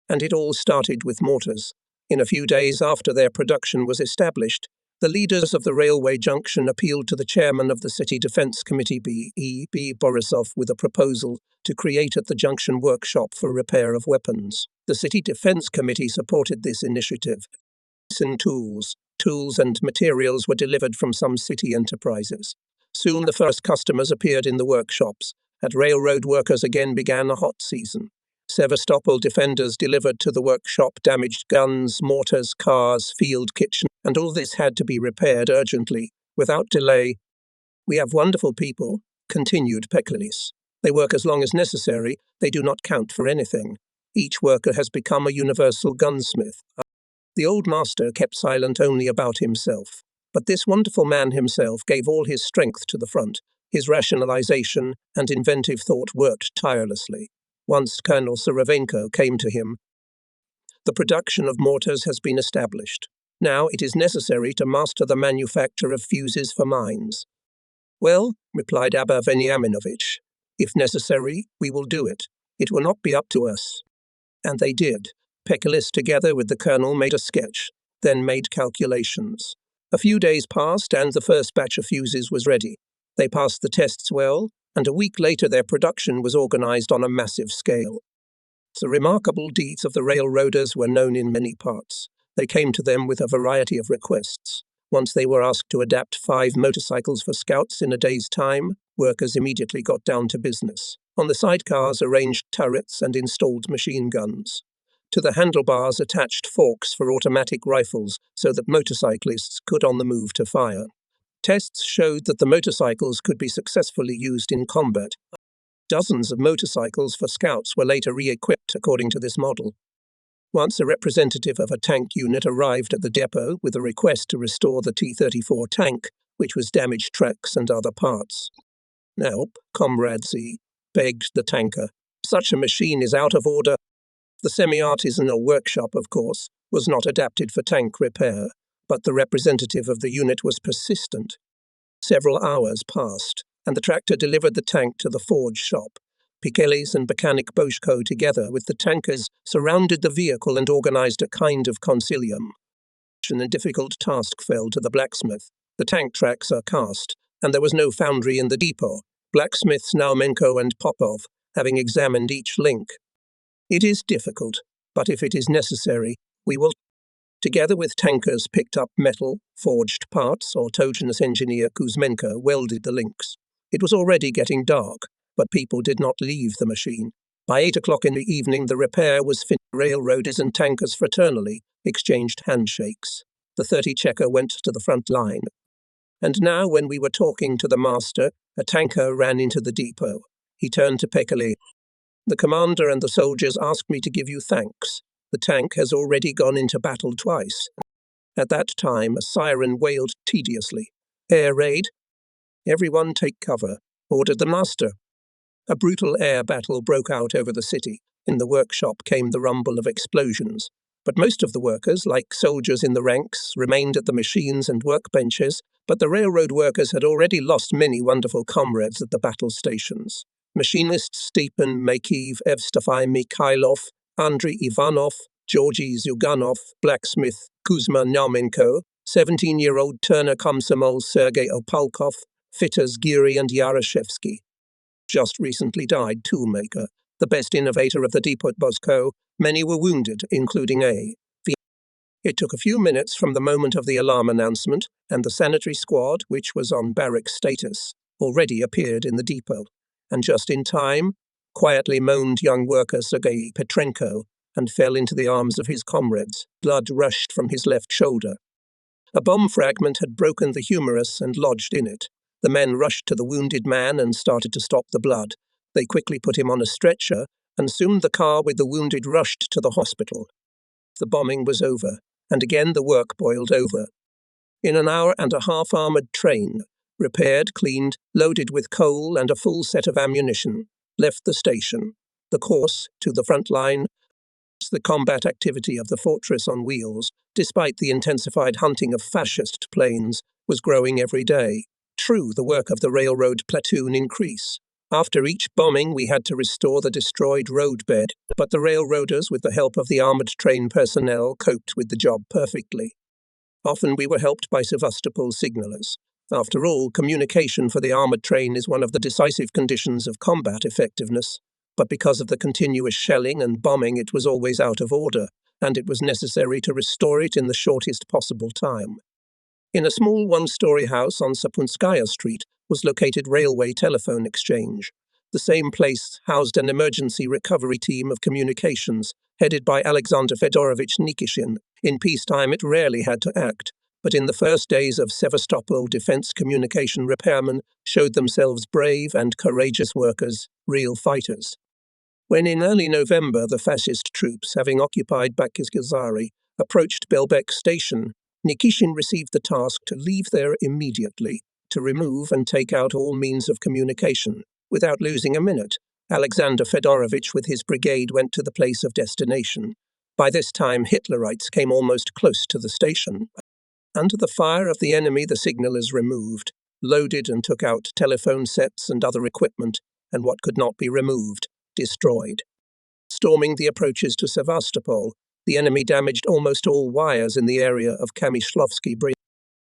And it all started with mortars. In a few days after their production was established, the leaders of the railway junction appealed to the chairman of the City Defence Committee, B.E.B. Borisov, with a proposal to create at the junction workshop for repair of weapons. The City Defence Committee supported this initiative. Tools and materials were delivered from some city enterprises. Soon the first customers appeared in the workshops. At railroad workers again began a hot season. Sevastopol defenders delivered to the workshop damaged guns, mortars, cars, field kitchen, and all this had to be repaired urgently, without delay. "We have wonderful people," continued Pekalis. "They work as long as necessary. They do not count for anything. Each worker has become a universal gunsmith." The old master kept silent only about himself. But this wonderful man himself gave all his strength to the front. His rationalization and inventive thought worked tirelessly. Once Colonel Saravenko came to him. "The production of mortars has been established. Now it is necessary to master the manufacture of fuses for mines." "Well," replied Abba Veniaminovich, "if necessary, we will do it. It will not be up to us." And they did. Pekalis, together with the colonel, made a sketch, then made calculations. A few days passed, and the first batch of fuses was ready. They passed the tests well, and a week later their production was organized on a massive scale. The remarkable deeds of the railroaders were known in many parts. They came to them with a variety of requests. Once they were asked to adapt 5 motorcycles for scouts in a day's time, workers immediately got down to business. On the sidecars arranged turrets and installed machine guns. To the handlebars attached forks for automatic rifles so that motorcyclists could on the move to fire. Tests showed that the motorcycles could be successfully used in combat. Dozens of motorcycles for scouts were later re-equipped according to this model. Once a representative of a tank unit arrived at the depot with a request to restore the T-34 tank, which was damaged tracks and other parts. "Help, comrades," begged the tanker. "Such a machine is out of order." The semi-artisanal workshop, of course, was not adapted for tank repair, but the representative of the unit was persistent. Several hours passed, and the tractor delivered the tank to the forge shop. Pikelis and mechanic Boschko, together with the tankers, surrounded the vehicle and organized a kind of concilium. A difficult task fell to the blacksmith. The tank tracks are cast, and there was no foundry in the depot. Blacksmiths Naumenko and Popov, having examined each link. "It is difficult, but if it is necessary, we will." Together with tankers picked up metal, forged parts, autogenous engineer Kuzmenko welded the links. It was already getting dark, but people did not leave the machine. By 8 o'clock in the evening the repair was finished. Railroaders and tankers fraternally exchanged handshakes. The 30-checker went to the front line. And now, when we were talking to the master, a tanker ran into the depot. He turned to Pekali. "The commander and the soldiers asked me to give you thanks. The tank has already gone into battle twice." At that time, a siren wailed tediously. "Air raid." "Everyone take cover," ordered the master. A brutal air battle broke out over the city. In the workshop came the rumble of explosions. But most of the workers, like soldiers in the ranks, remained at the machines and workbenches, but the railroad workers had already lost many wonderful comrades at the battle stations. Machinists Stepan Makiv, Evstafy Mikhailov, Andrei Ivanov, Georgy Zyuganov, blacksmith Kuzma Naumenko, 17-year-old Turner Komsomol Sergei Opalkov, fitters Giri and Yarashevsky. Just recently died toolmaker, the best innovator of the depot at Bosco. Many were wounded, including A. It took a few minutes from the moment of the alarm announcement, and the sanitary squad, which was on barracks status, already appeared in the depot. And just in time, quietly moaned young worker Sergei Petrenko and fell into the arms of his comrades. Blood rushed from his left shoulder. A bomb fragment had broken the humerus and lodged in it. The men rushed to the wounded man and started to stop the blood. They quickly put him on a stretcher, and soon the car with the wounded rushed to the hospital. The bombing was over, and again the work boiled over. In an hour and a half, armoured train, repaired, cleaned, loaded with coal and a full set of ammunition, left the station. The course to the front line, the combat activity of the fortress on wheels, despite the intensified hunting of fascist planes, was growing every day. True, the work of the railroad platoon increased. After each bombing, we had to restore the destroyed roadbed, but the railroaders, with the help of the armoured train personnel, coped with the job perfectly. Often we were helped by Sevastopol signallers. After all, communication for the armoured train is one of the decisive conditions of combat effectiveness, but because of the continuous shelling and bombing, it was always out of order, and it was necessary to restore it in the shortest possible time. In a small one-story house on Sapunskaya Street was located Railway Telephone Exchange. The same place housed an emergency recovery team of communications, headed by Alexander Fedorovich Nikishin. In peacetime it rarely had to act, but in the first days of Sevastopol, defense communication repairmen showed themselves brave and courageous workers, real fighters. When in early November the fascist troops, having occupied Bakiskazari, approached Belbek station, Nikishin received the task to leave there immediately, to remove and take out all means of communication. Without losing a minute, Alexander Fedorovich with his brigade went to the place of destination. By this time, Hitlerites came almost close to the station. Under the fire of the enemy, the signallers removed, loaded and took out telephone sets and other equipment, and what could not be removed, destroyed. Storming the approaches to Sevastopol, the enemy damaged almost all wires in the area of Kamishlovsky Bridge.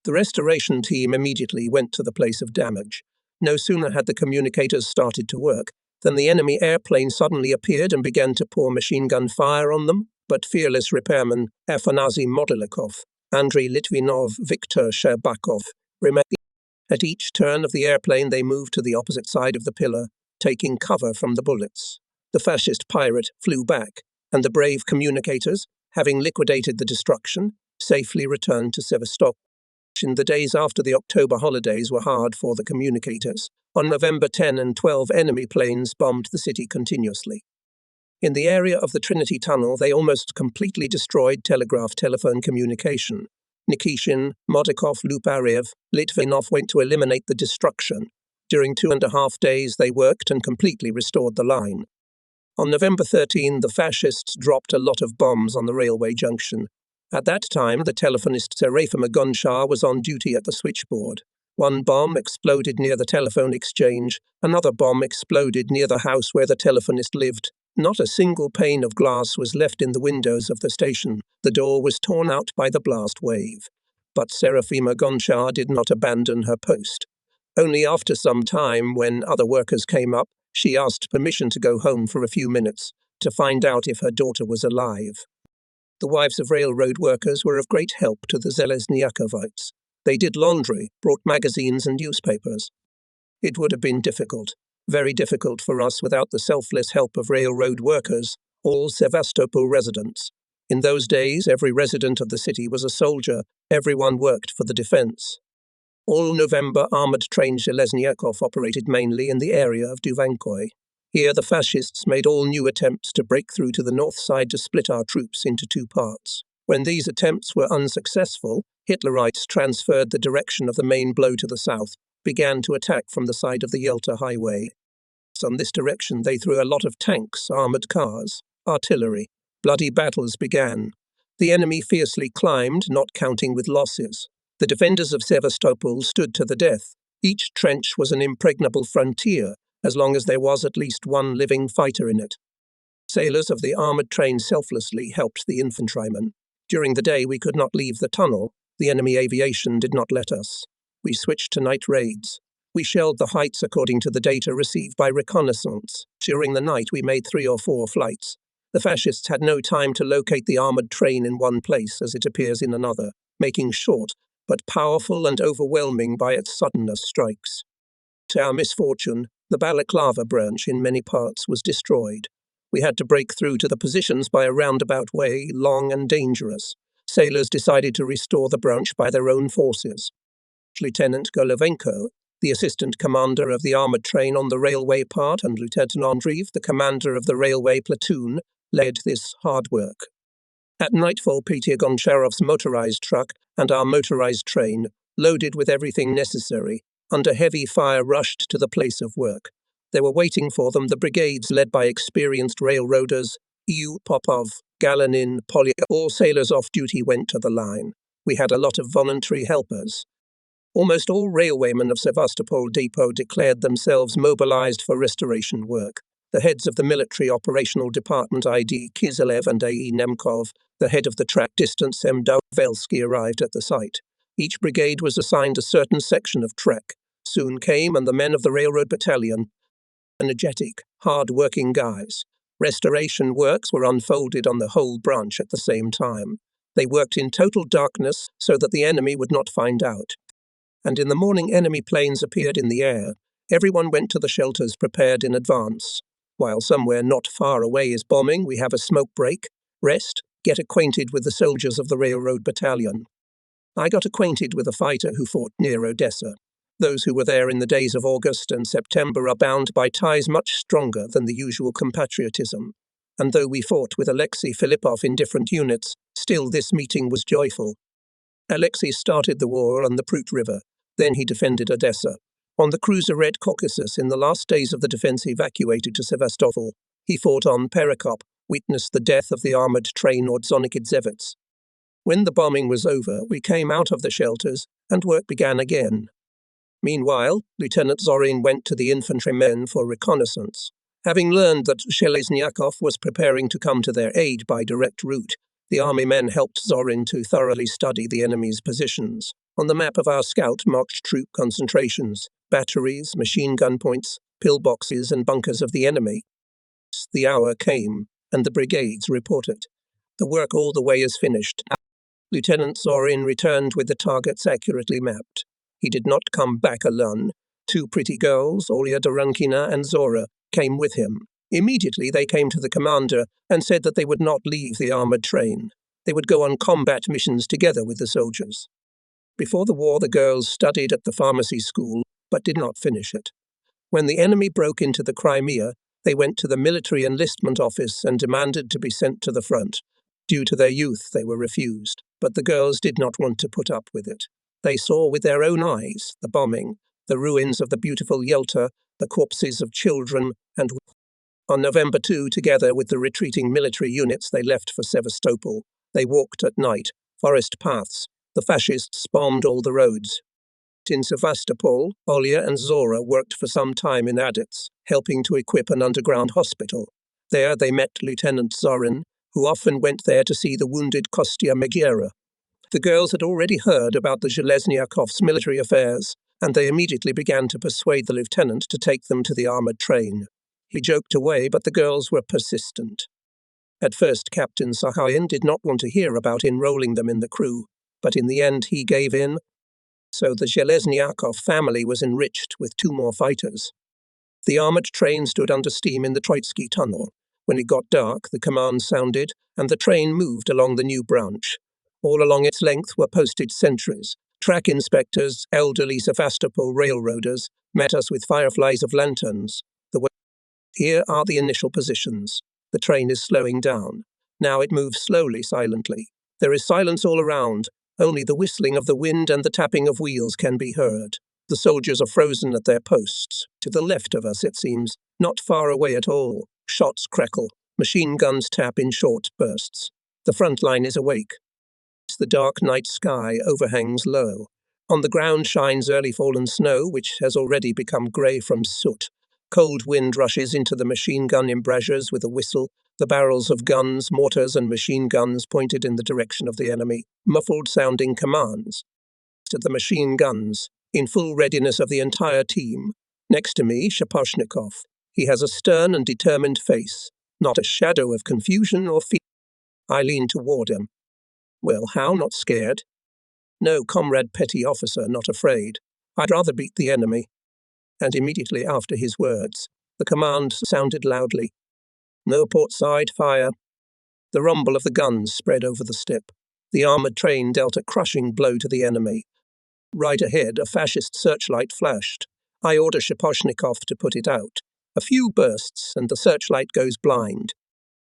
The restoration team immediately went to the place of damage. No sooner had the communicators started to work than the enemy airplane suddenly appeared and began to pour machine gun fire on them, but fearless repairmen Afanasy Modelikov, Andrei Litvinov, Viktor Sherbakov remained. At each turn of the airplane they moved to the opposite side of the pillar, taking cover from the bullets. The fascist pirate flew back, and the brave communicators, having liquidated the destruction, safely returned to Sevastopol. In the days after the October holidays were hard for the communicators. On November 10 and 12, enemy planes bombed the city continuously. In the area of the Trinity Tunnel, they almost completely destroyed telephone communication. Nikishin, Modikov, Luparev, Litvinov went to eliminate the destruction. During 2.5 days, they worked and completely restored the line. On November 13, the fascists dropped a lot of bombs on the railway junction. At that time, the telephonist Serafim Agonshar was on duty at the switchboard. One bomb exploded near the telephone exchange. Another bomb exploded near the house where the telephonist lived. Not a single pane of glass was left in the windows of the station. The door was torn out by the blast wave. But Serafim Agonshar did not abandon her post. Only after some time, when other workers came up, she asked permission to go home for a few minutes to find out if her daughter was alive. The wives of railroad workers were of great help to the Zelezniakovites. They did laundry, brought magazines and newspapers. It would have been difficult, very difficult for us without the selfless help of railroad workers, all Sevastopol residents. In those days, every resident of the city was a soldier. Everyone worked for the defense. All November, armoured train Zheleznyakov operated mainly in the area of Duvankoy. Here the fascists made all new attempts to break through to the north side to split our troops into two parts. When these attempts were unsuccessful, Hitlerites transferred the direction of the main blow to the south, began to attack from the side of the Yelta Highway. On this direction they threw a lot of tanks, armoured cars, artillery. Bloody battles began. The enemy fiercely climbed, not counting with losses. The defenders of Sevastopol stood to the death. Each trench was an impregnable frontier, as long as there was at least one living fighter in it. Sailors of the armoured train selflessly helped the infantrymen. During the day we could not leave the tunnel. The enemy aviation did not let us. We switched to night raids. We shelled the heights according to the data received by reconnaissance. During the night we made 3 or 4 flights. The fascists had no time to locate the armoured train in one place as it appears in another, making short, but powerful and overwhelming by its suddenness strikes. To our misfortune, the Balaclava branch in many parts was destroyed. We had to break through to the positions by a roundabout way, long and dangerous. Sailors decided to restore the branch by their own forces. Lieutenant Golovenko, the assistant commander of the armoured train on the railway part, and Lieutenant Andreev, the commander of the railway platoon, led this hard work. At nightfall, Peter Goncharov's motorized truck and our motorized train, loaded with everything necessary, under heavy fire rushed to the place of work. They were waiting for them, the brigades led by experienced railroaders, Popov, Galanin, Polya. All sailors off duty went to the line. We had a lot of voluntary helpers. Almost all railwaymen of Sevastopol depot declared themselves mobilized for restoration work. The heads of the military operational department, I.D. Kiselev and A.E. Nemkov, the head of the track distance, M. Dovelsky, arrived at the site. Each brigade was assigned a certain section of trek. Soon came, and the men of the railroad battalion, energetic, hard-working guys. Restoration works were unfolded on the whole branch at the same time. They worked in total darkness so that the enemy would not find out. And in the morning enemy planes appeared in the air. Everyone went to the shelters prepared in advance. While somewhere not far away is bombing, we have a smoke break, rest, get acquainted with the soldiers of the railroad battalion. I got acquainted with a fighter who fought near Odessa. Those who were there in the days of August and September are bound by ties much stronger than the usual compatriotism. And though we fought with Alexei Filippov in different units, still this meeting was joyful. Alexei started the war on the Prut River. Then he defended Odessa. On the cruiser Red Caucasus, in the last days of the defense evacuated to Sevastopol, he fought on Perekop, witnessed the death of the armoured train Ordzhonikidze. When the bombing was over, we came out of the shelters, and work began again. Meanwhile, Lieutenant Zorin went to the infantrymen for reconnaissance. Having learned that Zheleznyakov was preparing to come to their aid by direct route, the army men helped Zorin to thoroughly study the enemy's positions. On the map of our scout marked troop concentrations, batteries, machine gun points, pillboxes and bunkers of the enemy. The hour came, and the brigades reported. The work all the way is finished. Lieutenant Zorin returned with the targets accurately mapped. He did not come back alone. 2 pretty girls, Olya Dorankina and Zora, came with him. Immediately they came to the commander and said that they would not leave the armoured train. They would go on combat missions together with the soldiers. Before the war, the girls studied at the pharmacy school, but did not finish it. When the enemy broke into the Crimea, they went to the military enlistment office and demanded to be sent to the front. Due to their youth, they were refused, but the girls did not want to put up with it. They saw with their own eyes the bombing, the ruins of the beautiful Yelta, the corpses of children, and on November 2, together with the retreating military units, they left for Sevastopol. They walked at night, forest paths. The fascists bombed all the roads. In Sevastopol, Olya and Zora worked for some time in Adits, helping to equip an underground hospital. There they met Lieutenant Zorin, who often went there to see the wounded Kostya Megera. The girls had already heard about the Zhelezniakov's military affairs, and they immediately began to persuade the lieutenant to take them to the armoured train. He joked away, but the girls were persistent. At first, Captain Sakharin did not want to hear about enrolling them in the crew, but in the end he gave in. So the Zheleznyakov family was enriched with 2 more fighters. The armoured train stood under steam in the Troitsky tunnel. When it got dark, the command sounded, and the train moved along the new branch. All along its length were posted sentries. Track inspectors, elderly Sevastopol railroaders, met us with fireflies of lanterns. Here are the initial positions. The train is slowing down. Now it moves slowly, silently. There is silence all around. Only the whistling of the wind and the tapping of wheels can be heard. The soldiers are frozen at their posts. To the left of us, it seems, not far away at all. Shots crackle. Machine guns tap in short bursts. The front line is awake. The dark night sky overhangs low. On the ground shines early fallen snow, which has already become grey from soot. Cold wind rushes into the machine gun embrasures with a whistle. The barrels of guns, mortars, and machine guns pointed in the direction of the enemy, muffled-sounding commands. To the machine guns, in full readiness of the entire team. Next to me, Shaposhnikov. He has a stern and determined face, not a shadow of confusion or fear. I lean toward him. Well, how, not scared? No, comrade petty officer, not afraid. I'd rather beat the enemy. And immediately after his words, the command sounded loudly. No port side, fire. The rumble of the guns spread over the steppe. The armoured train dealt a crushing blow to the enemy. Right ahead, a fascist searchlight flashed. I order Shaposhnikov to put it out. A few bursts, and the searchlight goes blind.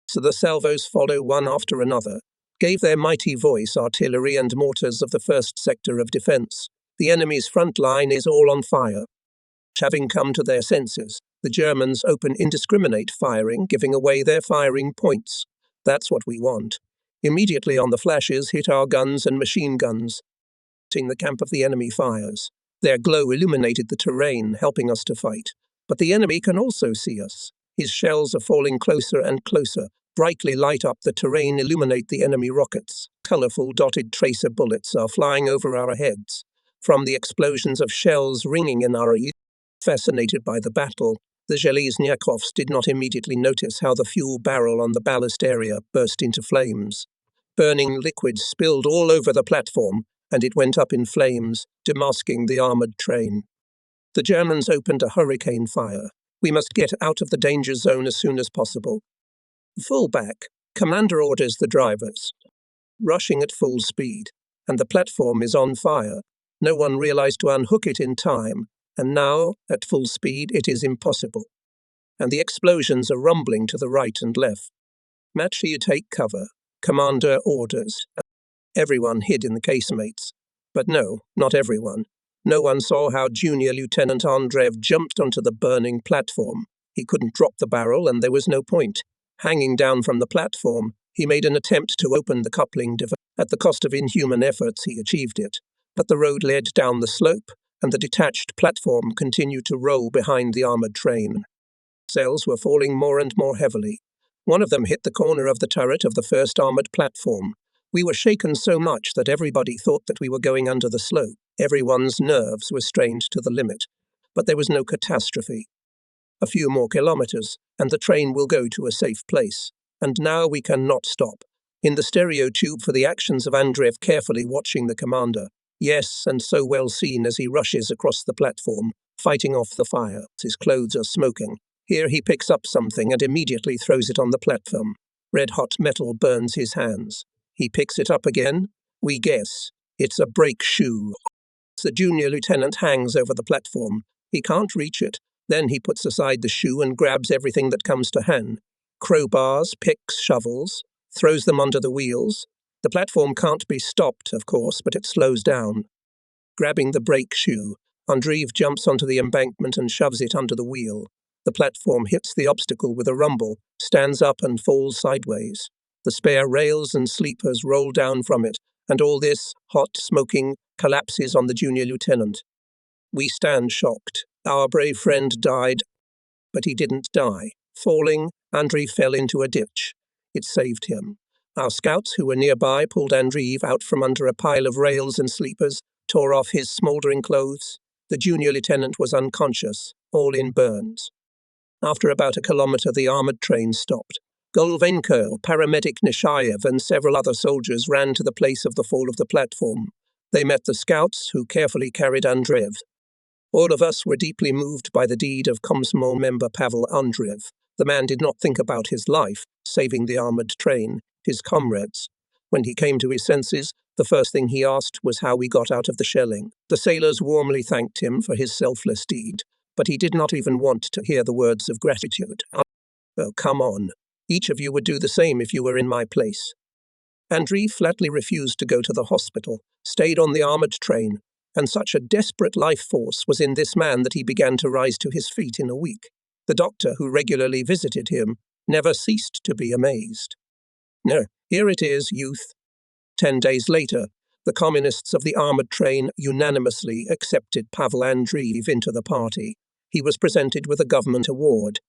So the salvos follow one after another, gave their mighty voice artillery and mortars of the first sector of defence. The enemy's front line is all on fire. Having come to their senses, the Germans open indiscriminate firing, giving away their firing points. That's what we want. Immediately on the flashes hit our guns and machine guns. The camp of the enemy fires. Their glow illuminated the terrain, helping us to fight. But the enemy can also see us. His shells are falling closer and closer, brightly light up the terrain, illuminate the enemy rockets. Colourful dotted tracer bullets are flying over our heads. From the explosions of shells ringing in our ears, fascinated by the battle, the Zhelezniakovs did not immediately notice how the fuel barrel on the ballast area burst into flames. Burning liquid spilled all over the platform, and it went up in flames, demasking the armoured train. The Germans opened a hurricane fire. We must get out of the danger zone as soon as possible. Full back, commander orders the drivers. Rushing at full speed, and the platform is on fire. No one realized to unhook it in time, and now, at full speed, it is impossible. And the explosions are rumbling to the right and left. Match you take cover. Commander orders. Everyone hid in the casemates. But no, not everyone. No one saw how Junior Lieutenant Andreev jumped onto the burning platform. He couldn't drop the barrel, and there was no point. Hanging down from the platform, he made an attempt to open the coupling device. At the cost of inhuman efforts, he achieved it. But the road led down the slope, and the detached platform continued to roll behind the armoured train. Cells were falling more and more heavily. One of them hit the corner of the turret of the first armoured platform. We were shaken so much that everybody thought that we were going under the slope. Everyone's nerves were strained to the limit. But there was no catastrophe. A few more kilometers, and the train will go to a safe place. And now we cannot stop. In the stereo tube for the actions of Andreev carefully watching the commander. Yes, and so well seen as he rushes across the platform, fighting off the fire. His clothes are smoking. Here he picks up something and immediately throws it on the platform. Red-hot metal burns his hands. He picks it up again. We guess. It's a brake shoe. The junior lieutenant hangs over the platform. He can't reach it. Then he puts aside the shoe and grabs everything that comes to hand. Crowbars, picks, shovels, throws them under the wheels. The platform can't be stopped, of course, but it slows down. Grabbing the brake shoe, Andreev jumps onto the embankment and shoves it under the wheel. The platform hits the obstacle with a rumble, stands up and falls sideways. The spare rails and sleepers roll down from it, and all this, hot, smoking, collapses on the junior lieutenant. We stand shocked. Our brave friend died, but he didn't die. Falling, Andreev fell into a ditch. It saved him. Our scouts who were nearby pulled Andreev out from under a pile of rails and sleepers, tore off his smouldering clothes. The junior lieutenant was unconscious, all in burns. After about a kilometre, the armoured train stopped. Golvenko, paramedic Nishayev, and several other soldiers ran to the place of the fall of the platform. They met the scouts, who carefully carried Andreev. All of us were deeply moved by the deed of Komsomol member Pavel Andreev. The man did not think about his life, saving the armoured train, his comrades. When he came to his senses, the first thing he asked was how we got out of the shelling. The sailors warmly thanked him for his selfless deed, but he did not even want to hear the words of gratitude. Oh, come on. Each of you would do the same if you were in my place. Andreev flatly refused to go to the hospital, stayed on the armoured train, and such a desperate life force was in this man that he began to rise to his feet in a week. The doctor, who regularly visited him, never ceased to be amazed. No, here it is, youth. 10 days later, the communists of the armoured train unanimously accepted Pavel Andreev into the party. He was presented with a government award.